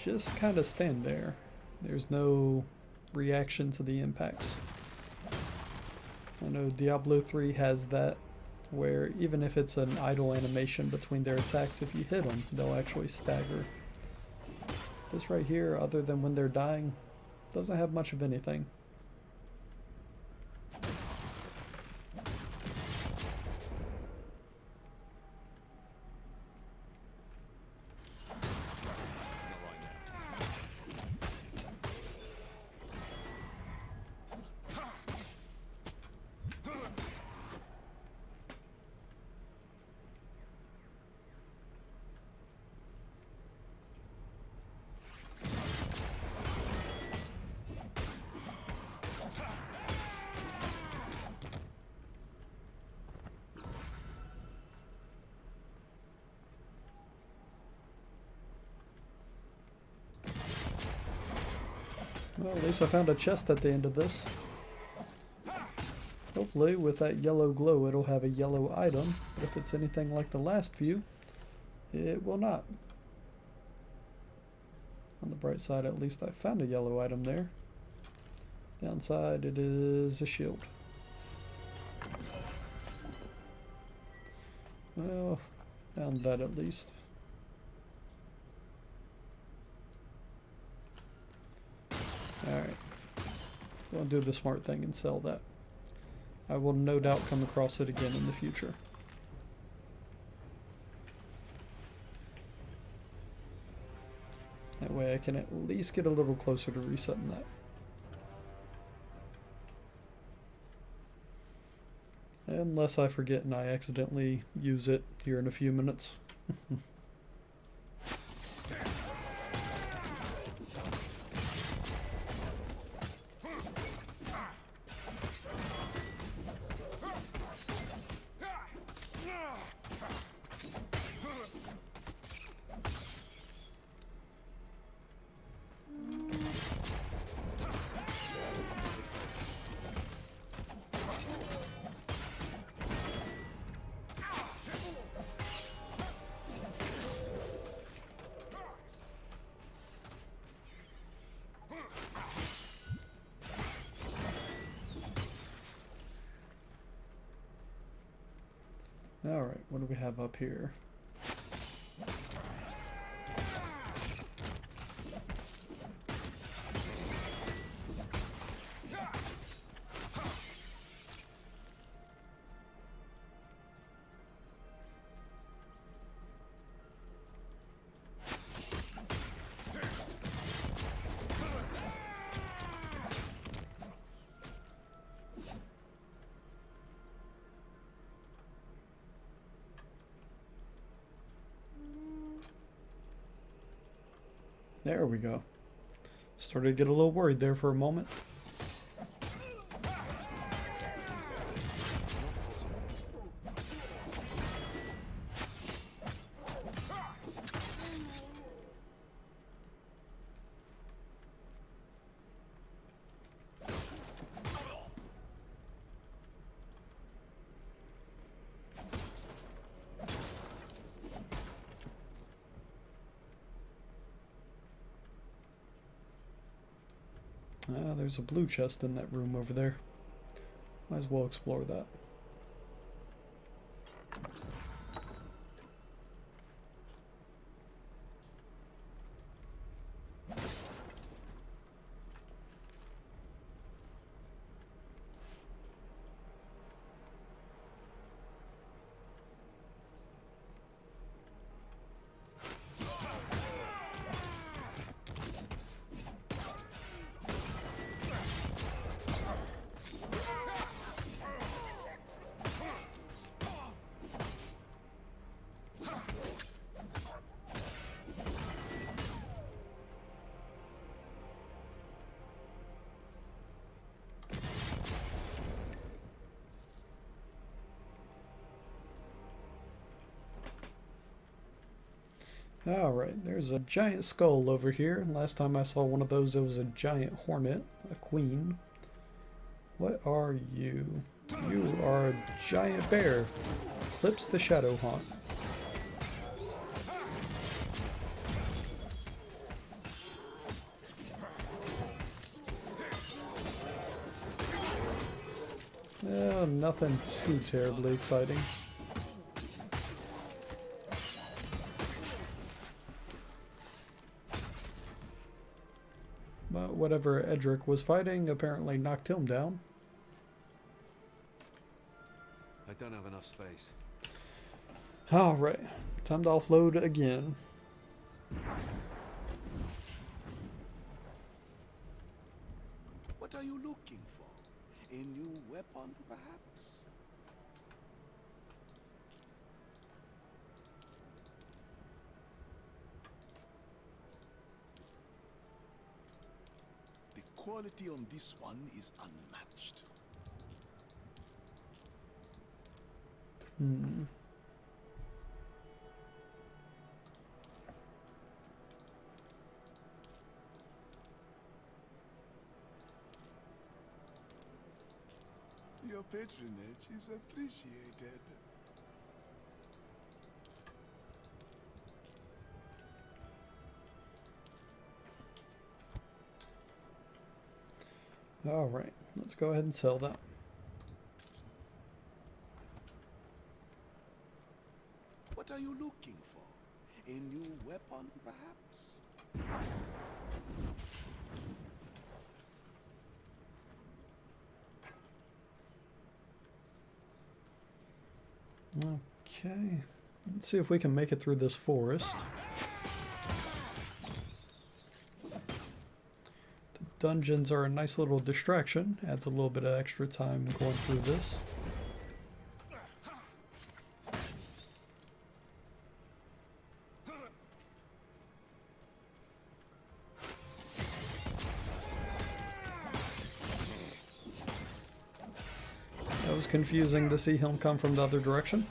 A: just kind of stand there. There's no reaction to the impacts. I know Diablo 3 has that, where even if it's an idle animation between their attacks, if you hit them, they'll actually stagger. This right here, other than when they're dying, doesn't have much of anything. Well, at least I found a chest at the end of this. Hopefully, with that yellow glow, it'll have a yellow item. But if it's anything like the last view, it will not. On the bright side, at least I found a yellow item there. Downside, it is a shield. Well, found that at least. Alright, we'll do the smart thing and sell that. I will no doubt come across it again in the future. That way I can at least get a little closer to resetting that. Unless I forget and I accidentally use it here in a few minutes. Alright, what do we have up here? There we go. Started to get a little worried there for a moment. There's a blue chest in that room over there. Might as well explore that. Alright, there's a giant skull over here. Last time I saw one of those, it was a giant hornet, a queen. What are you? You are a giant bear. Eclipse the Shadow Haunt. Nothing too terribly exciting. But whatever Edric was fighting apparently knocked him down.
C: I don't have enough space.
A: Alright, time to offload again.
G: What are you looking for? A new weapon, perhaps? The quality on this one is unmatched. Your patronage is appreciated.
A: Alright, let's go ahead and sell that.
G: What are you looking for? A new weapon, perhaps?
A: Okay, let's see if we can make it through this forest. The dungeons are a nice little distraction, adds a little bit of extra time going through this. That was confusing to see him come from the other direction.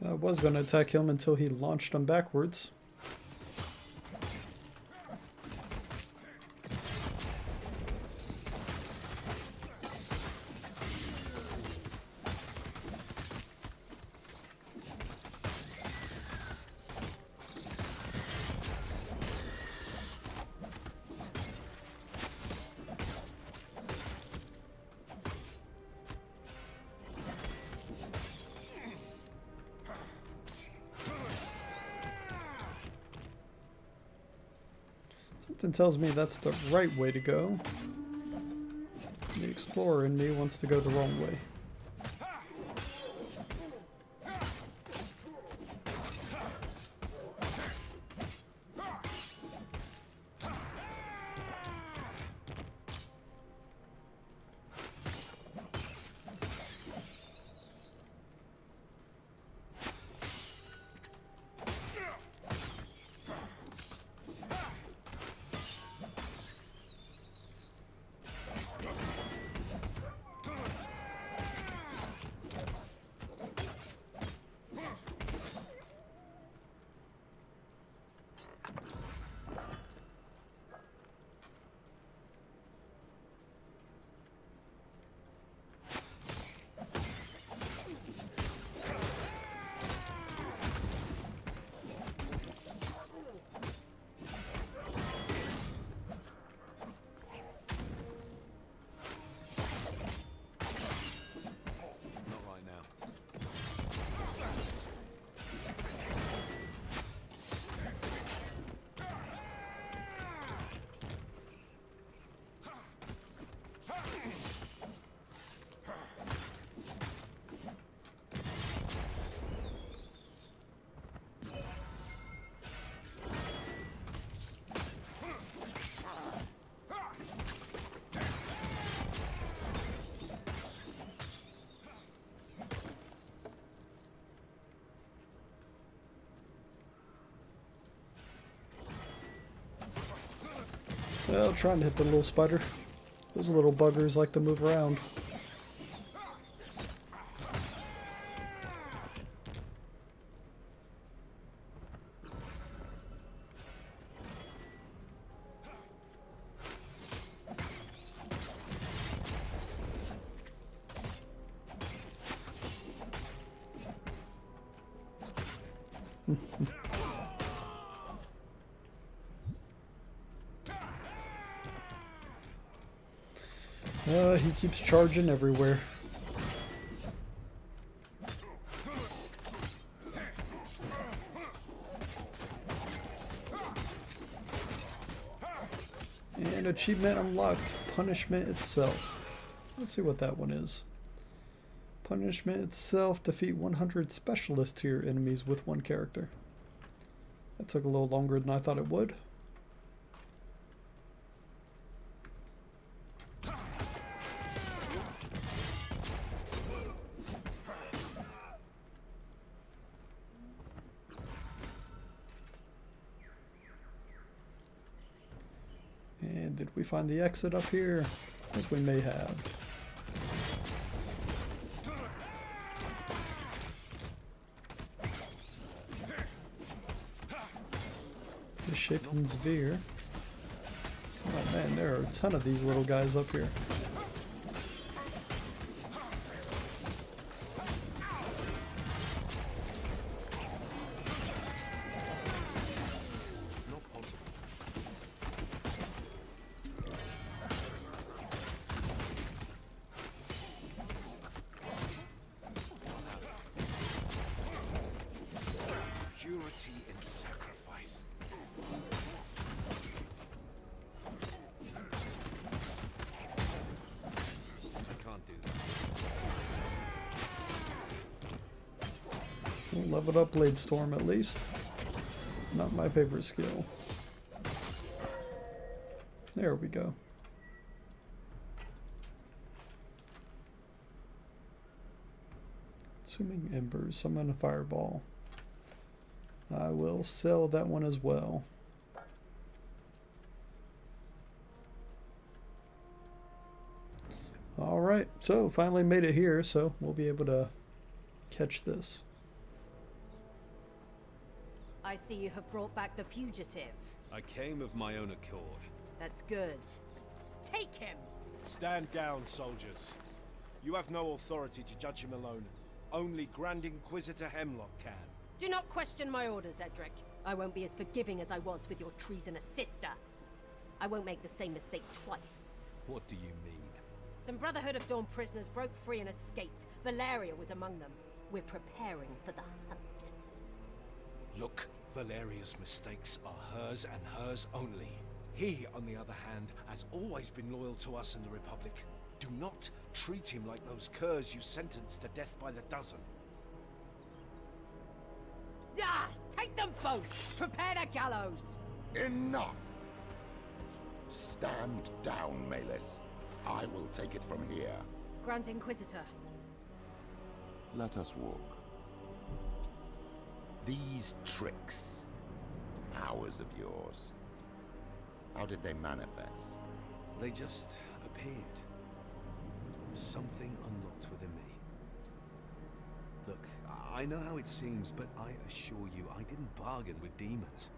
A: I was going to attack him until he launched him backwards. Something tells me that's the right way to go. The explorer in me wants to go the wrong way. Well, trying to hit the little spider. Those little buggers like to move around. He keeps charging everywhere. And achievement unlocked, punishment itself. Let's see what that one is. Punishment itself, defeat 100 specialist tier enemies with one character. That took a little longer than I thought it would. And did we find the exit up here? I think we may have. The shaken Zveer. Oh man, there are a ton of these little guys up here. Leveled up Blade Storm at least. Not my favorite skill. There we go. Consuming Embers, summon a Fireball. I will sell that one as well. Alright, so finally made it here, so we'll be able to catch this.
K: I see you have brought back the fugitive.
C: I came of my own accord.
K: That's good. Take him!
F: Stand down, soldiers. You have no authority to judge him alone. Only Grand Inquisitor Hemlock can.
K: Do not question my orders, Edric. I won't be as forgiving as I was with your treasonous sister. I won't make the same mistake twice.
C: What do you mean?
K: Some Brotherhood of Dawn prisoners broke free and escaped. Valeria was among them. We're preparing for the hunt.
F: Look, Valeria's mistakes are hers and hers only. He, on the other hand, has always been loyal to us and the Republic. Do not treat him like those curs you sentenced to death by the dozen.
K: Ah! Take them both! Prepare the gallows!
L: Enough! Stand down, Maylis. I will take it from here.
K: Grand Inquisitor.
L: Let us walk. These tricks, powers of yours, how did they manifest?
C: They just appeared. Something unlocked within me. Look, I know how it seems, but I assure you, I didn't bargain with demons.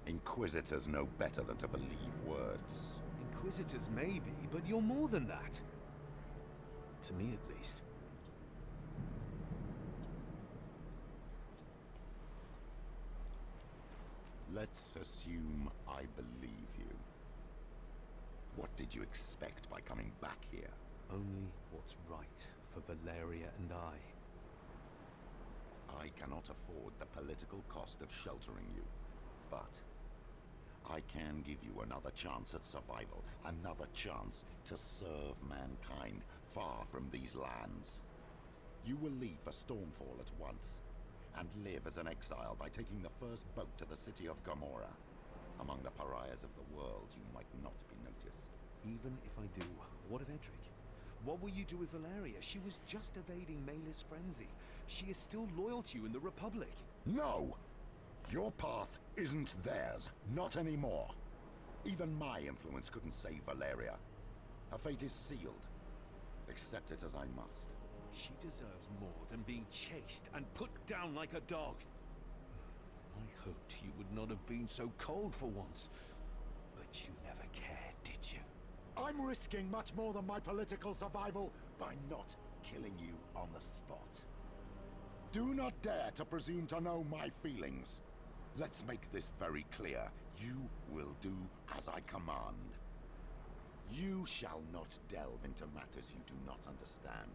L: Inquisitors know better than to believe words.
C: Inquisitors maybe, but you're more than that. To me at least.
L: Let's assume I believe you. What did you expect by coming back here?
C: Only what's right for Valeria and I.
L: I cannot afford the political cost of sheltering you, but I can give you another chance at survival, another chance to serve mankind far from these lands. You will leave for Stormfall at once, and live as an exile by taking the first boat to the city of Gomorrah. Among the pariahs of the world, you might not be noticed.
C: Even if I do, what of Edric? What will you do with Valeria? She was just evading Maylis' frenzy. She is still loyal to you in the Republic.
L: No! Your path isn't theirs, not anymore. Even my influence couldn't save Valeria. Her fate is sealed. Accept it as I must.
C: She deserves more than being chased and put down like a dog. I hoped you would not have been so cold for once. But you never cared, did you?
L: I'm risking much more than my political survival by not killing you on the spot. Do not dare to presume to know my feelings. Let's make this very clear. You will do as I command. You shall not delve into matters you do not understand.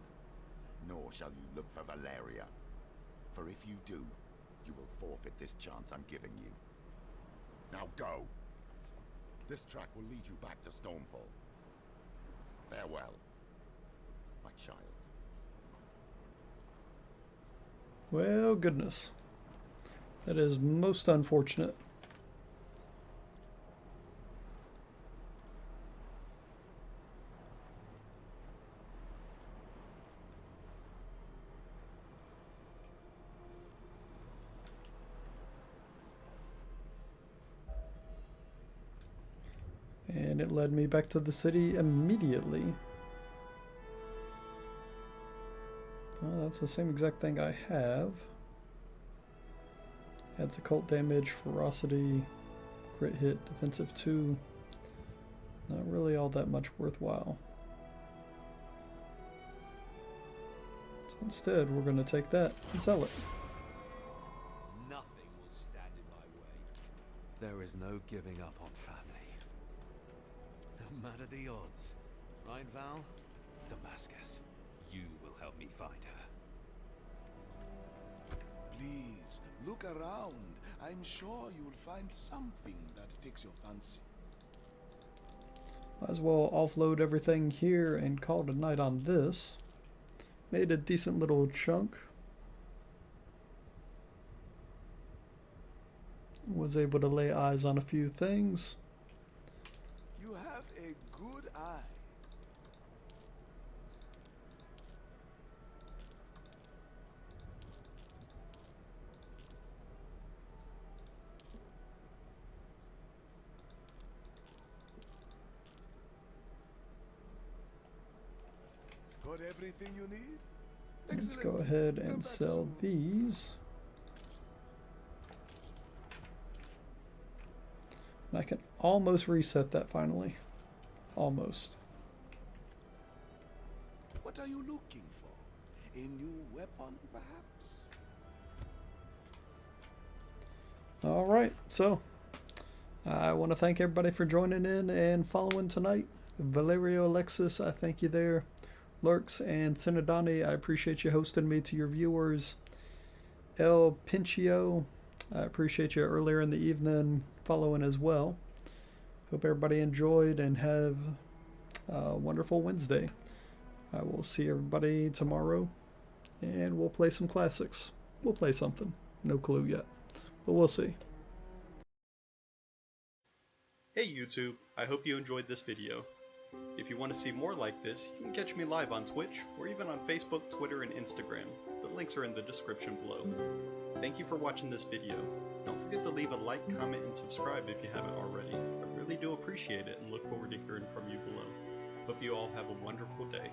L: Nor shall you look for Valeria. For if you do, you will forfeit this chance I'm giving you. Now go. This track will lead you back to Stormfall. Farewell, my child.
A: Well, goodness. That is most unfortunate. And it led me back to the city immediately. Well, that's the same exact thing I have. Adds occult damage, ferocity, crit hit, defensive 2. Not really all that much worthwhile. So instead, we're going to take that and sell it.
C: Nothing will stand in my way. There is no giving up on family. No matter the odds. Right, Val? Damascus. You will help me find her.
G: Please, look around. I'm sure you'll find something that takes your fancy.
A: Might as well offload everything here and call it a night on this. Made a decent little chunk. Was able to lay eyes on a few things.
G: You have a good eye. Got everything you need?
A: Let's
G: Excellent.
A: go ahead
G: Come
A: and
G: back
A: sell
G: soon.
A: these. And I can almost reset that finally. Almost.
G: What are you looking for? A new weapon, perhaps?
A: Alright, so I want to thank everybody for joining in and following tonight. Valerio Alexis, I thank you there. Lurks and Synodani, I appreciate you hosting me to your viewers. El Pinchio, I appreciate you earlier in the evening following as well. Hope everybody enjoyed and have a wonderful Wednesday. I will see everybody tomorrow and we'll play some classics. We'll play something. No clue yet, but we'll see. Hey YouTube, I hope you enjoyed this video. If you want to see more like this, you can catch me live on Twitch or even on Facebook, Twitter, and Instagram. The links are in the description below. Thank you for watching this video. Don't forget to leave a like, comment, and subscribe if you haven't already. I really do appreciate it and look forward to hearing from you below. Hope you all have a wonderful day.